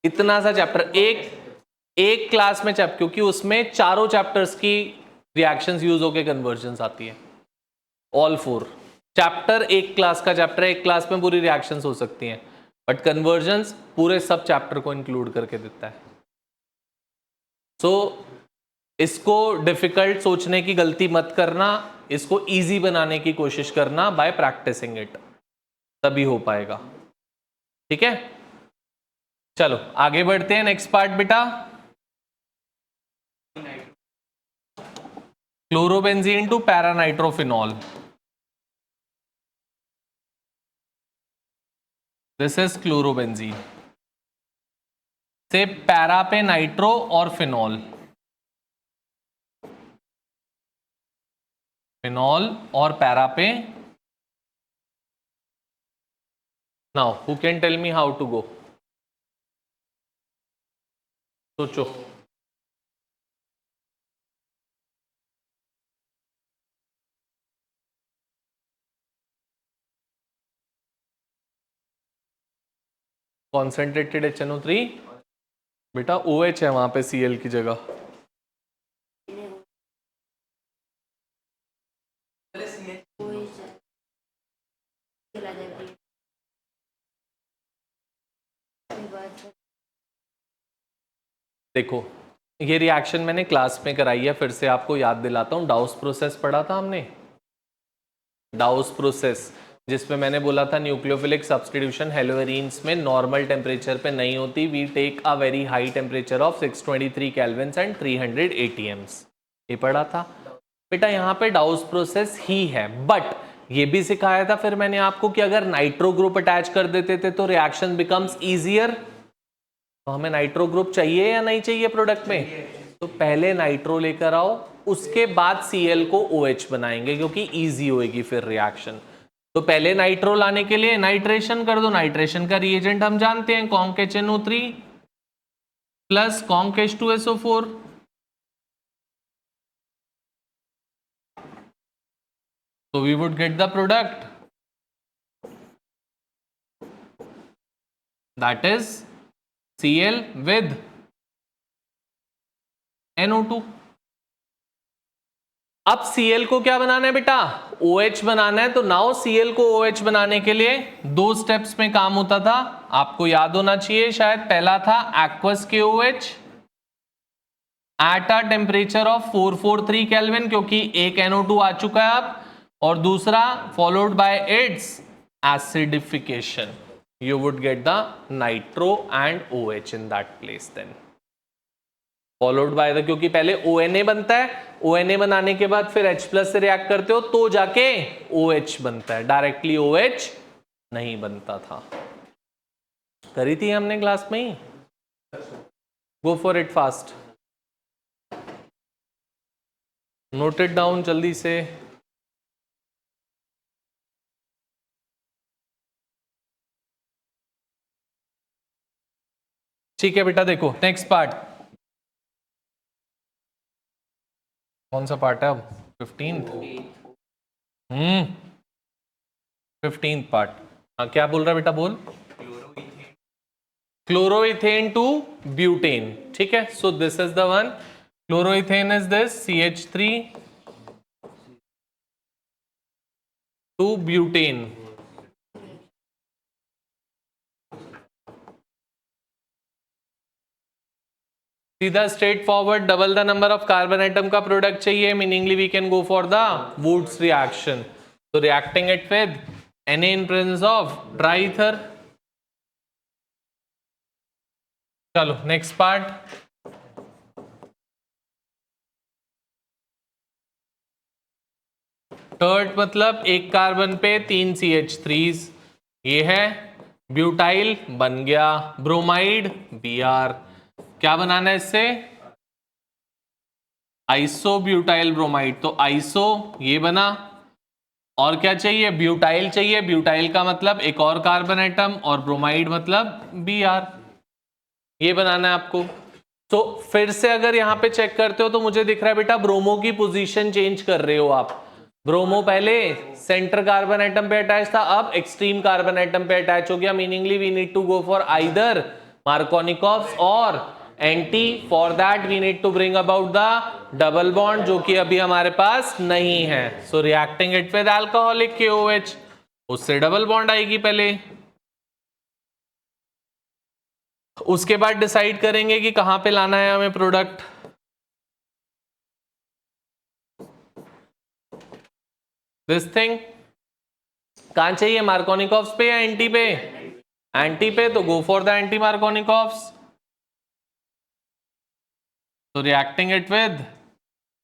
इतना सा चैप्टर एक क्लास में चैप्टर, क्योंकि उसमें चारों चैप्टर्स की रिएक्शंस यूज होके कन्वर्जन्स आती है। ऑल 4 चैप्टर एक क्लास का चैप्टर है, एक क्लास में पूरी रिएक्शंस हो सकती हैं। बट कन्वर्जन्स पूरे सब चैप्टर को इंक्लूड करके देता है। सो इसको डिफिकल्ट सोचने की गलती मत करना, इसको इजी बनाने की कोशिश करना बाय प्रैक्टिसिंग इट, तभी हो पाएगा। ठीक है, चलो आगे बढ़ते हैं। नेक्स्ट पार्ट बेटा, chlorobenzene to paranitrophenol. This is chlorobenzene से पैरा पे नाइट्रो और फिनॉल, फिनॉल और पैरा पे। Now who can tell me how to go? सोचो। कॉन्सेंट्रेटेड HNO3 बेटा OH है वहां पे Cl की जगह। देखो ये रिएक्शन मैंने क्लास में कराई है, फिर से आपको याद दिलाता हूं। डाउस प्रोसेस पढ़ा था हमने, डाउस प्रोसेस, जिसमें मैंने बोला था न्यूक्लियोफिलिक सब्स्टिट्यूशन हेलोवेरिन्स में नॉर्मल टेम्परेचर पे नहीं होती, we take a very high temperature of 623 kelvins and 300 ATMs। ये पढ़ा था बेटा। यहाँ पे डाउस प्रोसेस ही है, बट ये भी सिखाया था फिर मैंने आपको कि अगर नाइट्रो ग्रुप अटैच कर देते थे तो रिएक्शन बिकम्स ईजियर। तो हमें नाइट्रो ग्रुप चाहिए या नहीं चाहिए प्रोडक्ट में? तो पहले नाइट्रो लेकर आओ, उसके बाद Cl को OH बनाएंगे क्योंकि इजी होएगी फिर रिएक्शन। तो पहले नाइट्रो लाने के लिए नाइट्रेशन कर दो। नाइट्रेशन का रिएजेंट हम जानते हैं, conc HNO3 plus conc H2SO4। So we would get the product that is Cl with NO2। अब Cl को क्या बनाना है बेटा? OH बनाना है। तो नाउ Cl को OH बनाने के लिए दो स्टेप्स में काम होता था, आपको याद होना चाहिए शायद। पहला था aqueous KOH at a temperature of 443 kelvin, क्योंकि एक NO2 आ चुका है अब, और दूसरा followed by its acidification. You would get the nitro and OH in that place, then followed by the, क्योंकि पहले ONA बनता है, ONA बनाने के बाद फिर H+ से रिएक्ट करते हो तो जाके OH बनता है, डायरेक्टली OH नहीं बनता था। करी थी हमने क्लास में ही। Go for it fast, note it down जल्दी से। ठीक है बेटा, देखो नेक्स्ट पार्ट। कौन सा पार्ट है अब? 15th। 15th part. हाँ क्या बोल रहा है बेटा, बोल। क्लोरोइथेन टू ब्यूटेन, ठीक है। So this is the one, chloroethane is this CH3 to butane. सीधा straightforward, double the number of carbon atom का प्रोडक्ट चाहिए, meaningly we can go for the Wurtz reaction. तो reacting it with Na in presence of dry ether. चलो next part. Third मतलब एक carbon पे 3 CH3s, ये है ब्यूटाइल, बन गया ब्रोमाइड Br। क्या बनाना है इससे? Iso butyl bromide. तो आइसो ये बना, और क्या चाहिए? ब्यूटाइल चाहिए। ब्यूटाइल का मतलब एक और कार्बन एटम, और ब्रोमाइड मतलब Br। ये बनाना है आपको। तो फिर से अगर यहां पे चेक करते हो तो मुझे दिख रहा है बेटा ब्रोमो की पोजीशन चेंज कर रहे हो आप। ब्रोमो पहले सेंटर कार्बन एटम पे अटैच था, अब एक्सट्रीम कार्बन एटम पे अटैच हो गया, meaningly we need to go for either Markovnikov's और anti. For that we need to bring about the double bond, जो कि अभी हमारे पास नहीं है। So reacting it with alcoholic KOH, उससे डबल बॉन्ड आएगी पहले। उसके बाद डिसाइड करेंगे कि कहां पे लाना है हमें प्रोडक्ट। दिस थिंग कहां चाहिए, मार्कोनिकॉफ्स पे या एंटी पे? एंटी पे, तो go for the anti Markovnikov's. तो reacting it with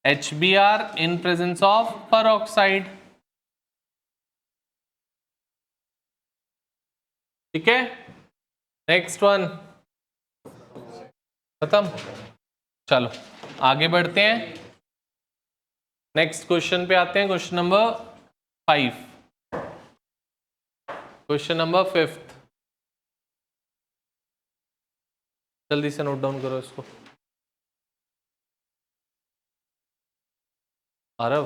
HBr in presence of peroxide। ठीक है, नेक्स्ट वन खत्म। चलो आगे बढ़ते हैं, नेक्स्ट क्वेश्चन पे आते हैं। क्वेश्चन नंबर 5, क्वेश्चन नंबर 5, जल्दी से नोट डाउन करो इसको। आरव,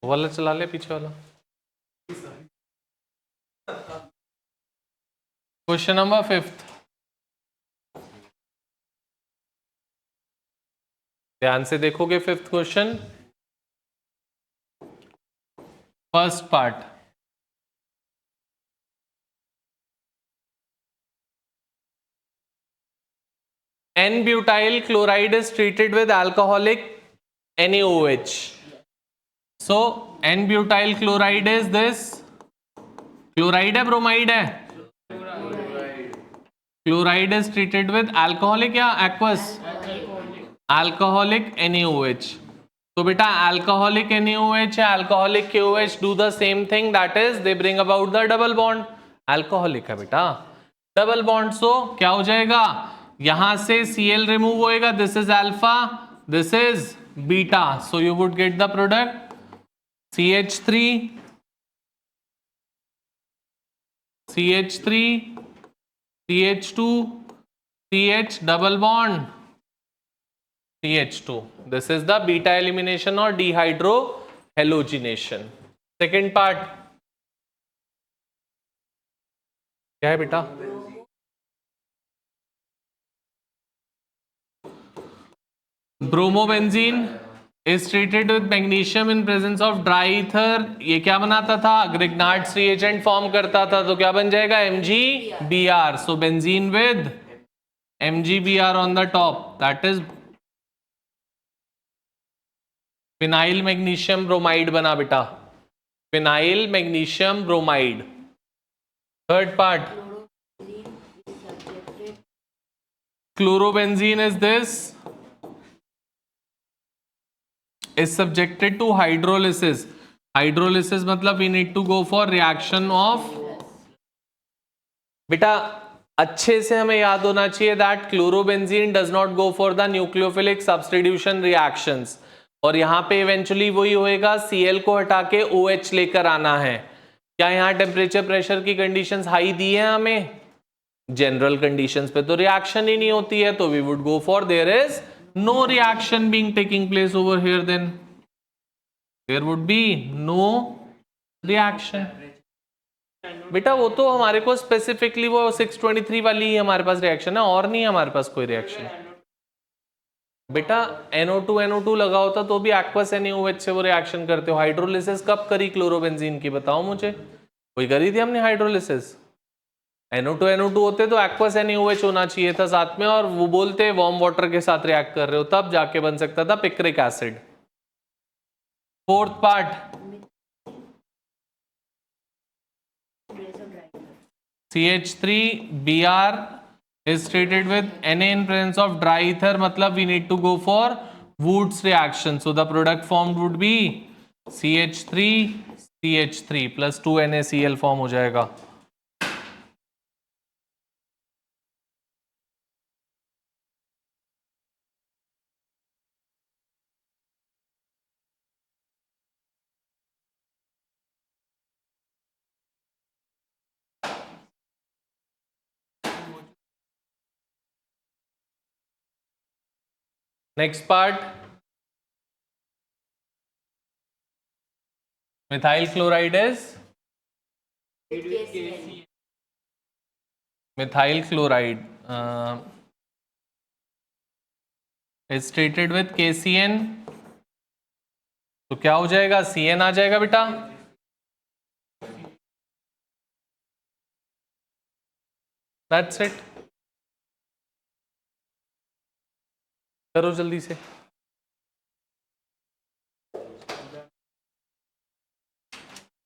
वो वाला चला ले, पीछे वाला। क्वेश्चन नंबर 5, ध्यान से देखोगे 5th question, first part. N-butyl chloride is treated with alcoholic NaOH. So N-butyl chloride is this, chloride है ब्रोमाइड है? Chloride is treated with alcoholic या एक्वस? Alcoholic NaOH। तो बेटा अल्कोहलिक NaOH या alcoholic KOH do the same thing, that is they bring about the double bond. Alcoholic है बेटा, double bond, सो क्या हो जाएगा, यहां से Cl रिमूव होएगा, this is alpha, this is beta, so you would get the product CH3 CH3 CH2 CH double bond CH2. This is the beta elimination or dehydrohalogenation. Second part क्या है बेटा? Bromobenzene is treated with magnesium in presence of dry ether। ये क्या बनाता था, Grignard's reagent form करता था, तो क्या बन जाएगा MgBr। so benzene with MgBr on the top, that is phenyl magnesium bromide बना बेटा, phenyl magnesium bromide. Third part, chlorobenzene is this, is subjected to hydrolysis। Hydrolysis मतलब we need to go for reaction of, बेटा अच्छे से हमें याद होना चाहिए that chlorobenzene does not go for the nucleophilic substitution reactions। और यहां पे इवेंचुअली वही होएगा, Cl को हटा के OH लेकर आना है। क्या यहां टेम्परेचर प्रेशर की कंडीशंस हाई दी है हमें? जनरल कंडीशंस पे तो रिएक्शन ही नहीं होती है, तो we would go for there is no reaction being taking place over here, then there would be no reaction। बेटा वो तो हमारे को स्पेसिफिकली वो 623 वाली ही हमारे पास रिएक्शन है, और नहीं है हमारे पास कोई रिएक्शन। बेटा NO2 लगा होता तो भी एक्वस NaOH से वो रिएक्शन करते हो। हाइड्रोलिसिस कब करी क्लोरोबेंजीन की, बताओ मुझे, कोई करी थी हमने हाइड्रोलिसिस? NO2 होते तो एक्वस NaOH होना चाहिए था साथ में, और वो बोलते वार्म वाटर के साथ रिएक्ट कर रहे हो, तब जाके बन सकता था picric acid. Fourth part, CH3Br is treated with Na in presence of dry ether, मतलब we need to go for Woods reaction, so the product formed would be CH3 plus 2 NaCl form हो जाएगा। Next part, methyl chloride is methyl chloride is treated with KCN तो क्या हो जाएगा, CN आ जाएगा बेटा। That's it, करो जल्दी से।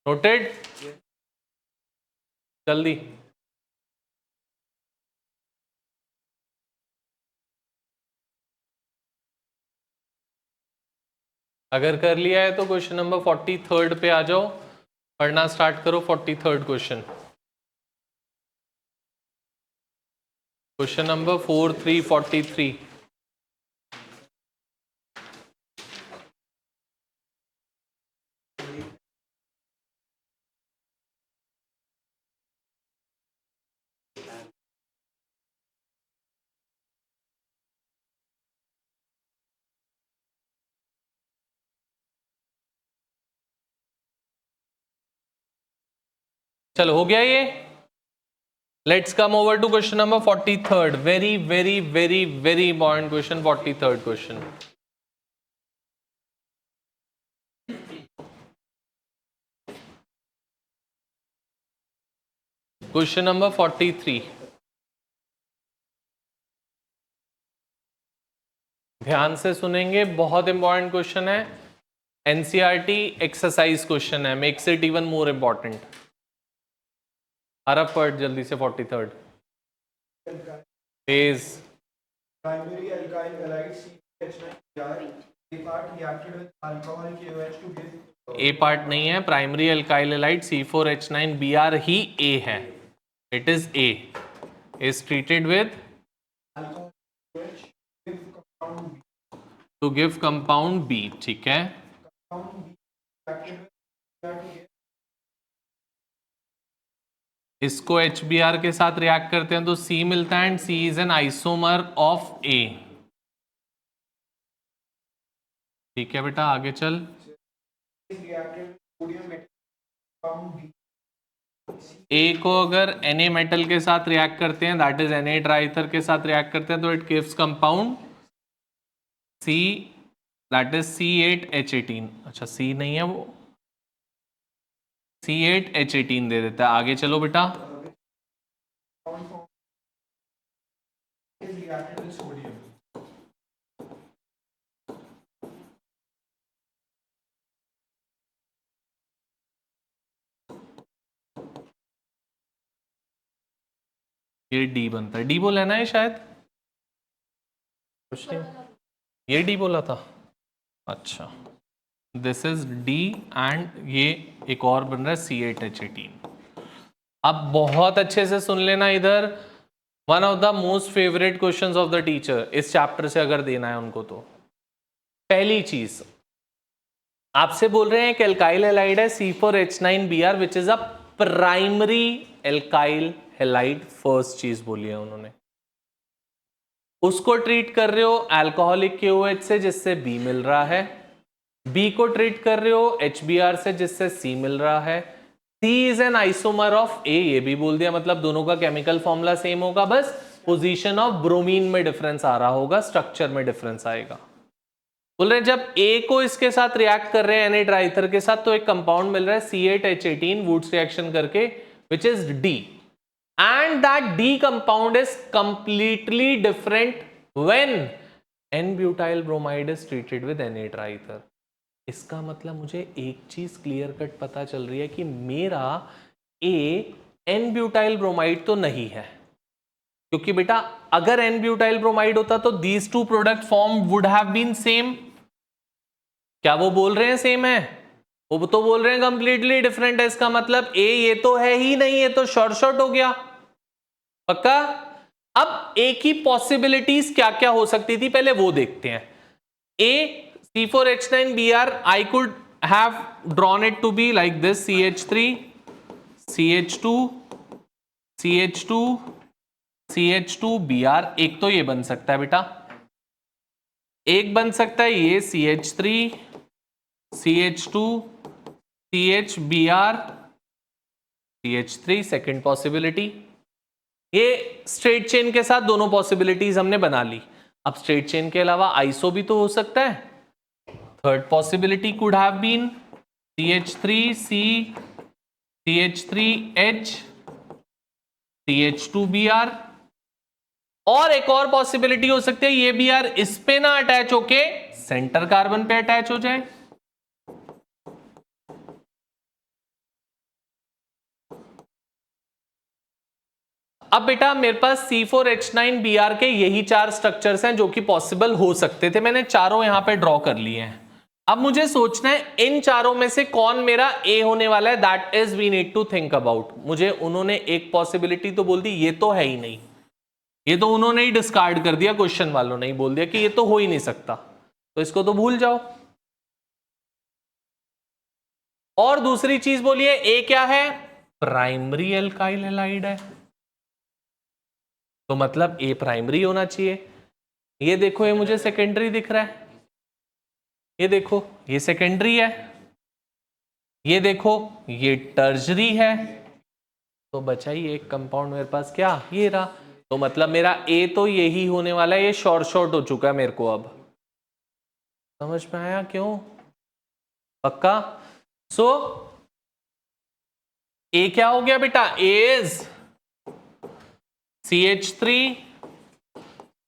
नोटेड, जल्दी। अगर कर लिया है तो क्वेश्चन नंबर 43 पे आ जाओ, पढ़ना स्टार्ट करो। 43 क्वेश्चन, क्वेश्चन नंबर 4343। चलो हो गया ये। Let's come over to question number 43, very very very very important question, 43 question. Question number 43, ध्यान से सुनेंगे, बहुत इंपॉर्टेंट क्वेश्चन है, एनसीईआरटी एक्सरसाइज क्वेश्चन है, makes it even more important. अरब पढ़ जल्दी से 43 तेज। Primary alkyl halide CH9Br. A part reacted with alcohol KOH to give. A part नहीं है, प्राइमरी अल्काइल हैलाइड C4H9Br ही ए है, it is A, is treated with Alcohol KOH give compound B. To give compound B, ठीक है। Compound B reacted with Br to give. इसको HBr के साथ react करते हैं तो C मिलता है, and C is an isomer of A। ठीक है बेटा, आगे चल। Is reacted with sodium metal compound B. A को अगर Na मेटल के साथ रिएक्ट करते हैं, दैट इज Na ट्राइथर के साथ रिएक्ट करते हैं, तो it gives compound C, that is C8H18। अच्छा C नहीं है वो, C8H18 दे देता है। आगे चलो बेटा। Compound form is reacted with sodium. ये डी बनता है, डी बोला है ना ये शायद, कुछ नहीं, ये डी बोला था। अच्छा, दिस इज डी, एंड ये एक और बन रहा है C8H18। अब बहुत अच्छे से सुन लेना इधर, one of the most favourite questions of the teacher इस चैप्टर से अगर देना है उनको तो। पहली चीज आपसे बोल रहे हैं कि एल्काइल हैलाइड है C4H9Br which is a primary alkyl halide, first चीज बोली है उन्होंने। उसको ट्रीट कर रहे हो अल्कोहलिक KOH से जिससे B मिल रहा है, B को ट्रीट कर रहे हो HBr से जिससे C मिल रहा है, C is an isomer of A, ये भी बोल दिया, मतलब दोनों का केमिकल फॉर्मूला सेम होगा, बस पोजीशन ऑफ ब्रोमीन में डिफरेंस आ रहा होगा, स्ट्रक्चर में डिफरेंस आएगा। बोल रहे हैं जब A को इसके साथ रिएक्ट कर रहे हैं Na ट्राइथर के साथ, तो एक कंपाउंड मिल रहा है C8H18 वुड्स रिएक्शन करके, which is D, and that D compound is completely different when N-butyl bromide is treated with Na triether। इसका मतलब मुझे एक चीज क्लियर कट पता चल रही है कि मेरा A N-butyl bromide तो नहीं है, क्योंकि बेटा अगर N-butyl bromide होता तो these two product form would have been same। क्या वो बोल रहे हैं सेम है? वो तो बोल रहे हैं कंप्लीटली डिफरेंट है। इसका मतलब ए ये तो है ही नहीं, ये तो शॉर्ट शॉर्ट हो गया, पक्का। अब ए की पॉसिबिलिटीज क्या क्या हो सकती थी पहले वो देखते हैं। A C4H9Br I could have drawn it to be like this, CH3 CH2 CH2 CH2Br, एक तो ये बन सकता है बेटा, एक बन सकता है ये CH3 CH2 CHBr CH3, second possibility. ये स्ट्रेट चेन के साथ दोनों पॉसिबिलिटीज हमने बना ली। अब स्ट्रेट चेन के अलावा आइसो भी तो हो सकता है। Third possibility could have been CH3C, CH3H, CH2Br, और एक और पॉसिबिलिटी हो सकती है ये Br इस पे ना अटैच होके सेंटर कार्बन पे अटैच हो जाए। अब बेटा मेरे पास C4H9Br के यही 4 स्ट्रक्चर्स हैं जो कि पॉसिबल हो सकते थे, मैंने चारों यहां पे ड्रॉ कर लिए हैं। अब मुझे सोचना है इन चारों में से कौन मेरा ए होने वाला है, that is we need to think about. मुझे उन्होंने एक पॉसिबिलिटी तो बोल दी ये तो है ही नहीं, ये तो उन्होंने ही डिस्कार्ड कर दिया, क्वेश्चन वालों ने ही बोल दिया कि ये तो हो ही नहीं सकता, तो इसको तो भूल जाओ। और दूसरी चीज बोलिए ए क्या है, प्राइमरी एल्काइल हैलाइड है, तो मतलब ए प्राइमरी होना चाहिए। ये देखो ये मुझे सेकेंडरी दिख रहा है, ये देखो ये सेकेंडरी है, ये देखो ये टर्जरी है, तो बचा ही एक कंपाउंड मेरे पास, क्या ये रहा। तो मतलब मेरा ए तो यही होने वाला है, ये शॉर्ट हो चुका है मेरे को। अब समझ में आया क्यों? पक्का? सो ए क्या हो गया बेटा, ए is CH3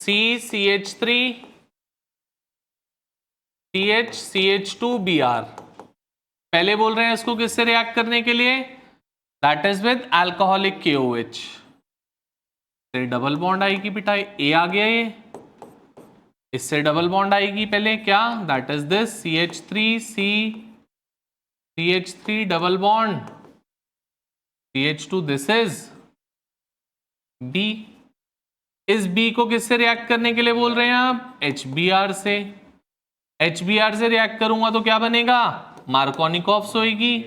C CH3 CH CH2Br। पहले बोल रहे हैं इसको किससे रिएक्ट करने के लिए, that is with alcoholic KOH। Double bond आएगी बेटा, ए आ गया ये, इससे डबल बॉन्ड आएगी पहले क्या, that is this CH3C CH3 double bond CH2, this is B। इस B को किससे रिएक्ट करने के लिए बोल रहे हैं आप, HBr से। HBr से रिएक्ट करूंगा तो क्या बनेगा, मार्कोनिकॉफ्स होगी।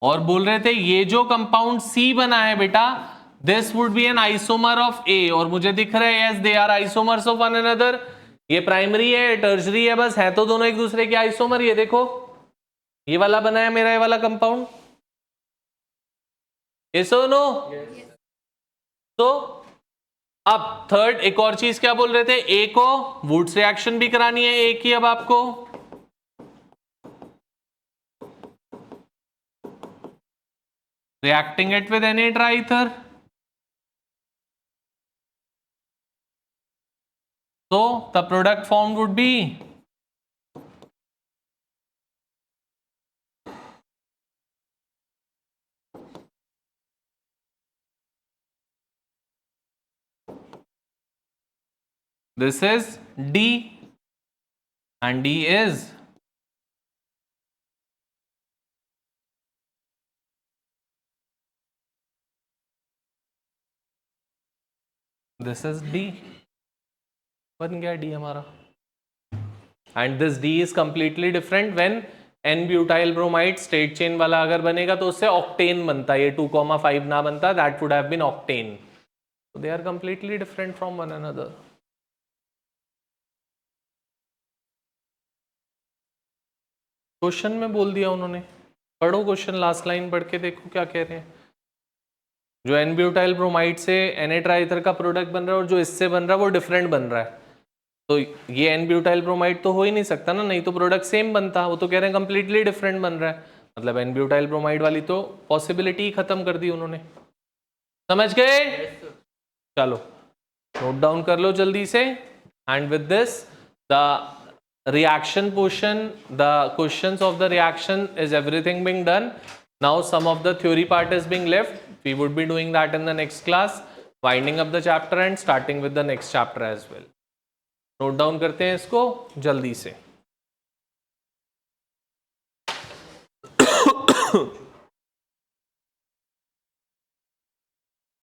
और बोल रहे थे ये जो कंपाउंड C बना है बेटा, this would be an isomer of A, और मुझे दिख रहा है yes they are isomers of one another. ये प्राइमरी है, टर्जरी है, बस है तो दोनों एक दूसरे के आइसोमर। ये देखो ये वाला बना है मेरा, ये वाला कंपाउंड, yes or no? तो अब थर्ड एक और चीज क्या बोल रहे थे, ए को वुड्स रिएक्शन भी करानी है ए की। अब आपको reacting it with Na triether, so the product formed would be this is D, and D is this is D, बन गया D हमारा। And this D is completely different when N-butyl bromide straight chain वाला अगर बनेगा तो उससे octane बनता है, ये 2,5 ना बनता, that would have been octane. So they are completely different from one another. Question में बोल दिया उन्होंने, पढ़ो क्वेश्चन, लास्ट लाइन पढ़ के देखो क्या कह रहे हैं। जो N-butyl bromide से Na ट्राइथर का प्रोडक्ट बन रहा है और जो इससे बन रहा है वो डिफरेंट बन रहा है, तो ये N-butyl bromide तो हो ही नहीं सकता ना, नहीं तो प्रोडक्ट सेम बनता। वो तो कह रहे हैं कंप्लीटली डिफरेंट बन रहा है, मतलब N-butyl bromide वाली तो पॉसिबिलिटी ही खत्म कर दी उन्होंने। समझ गए? चलो नोट डाउन कर लो जल्दी से। And with this the reaction portion, the questions of the reaction is everything being done. Now some of the theory part is being left. We would be doing that in the next class, winding up the chapter and starting with the next chapter as well. Note down करते हैं इसको जल्दी से।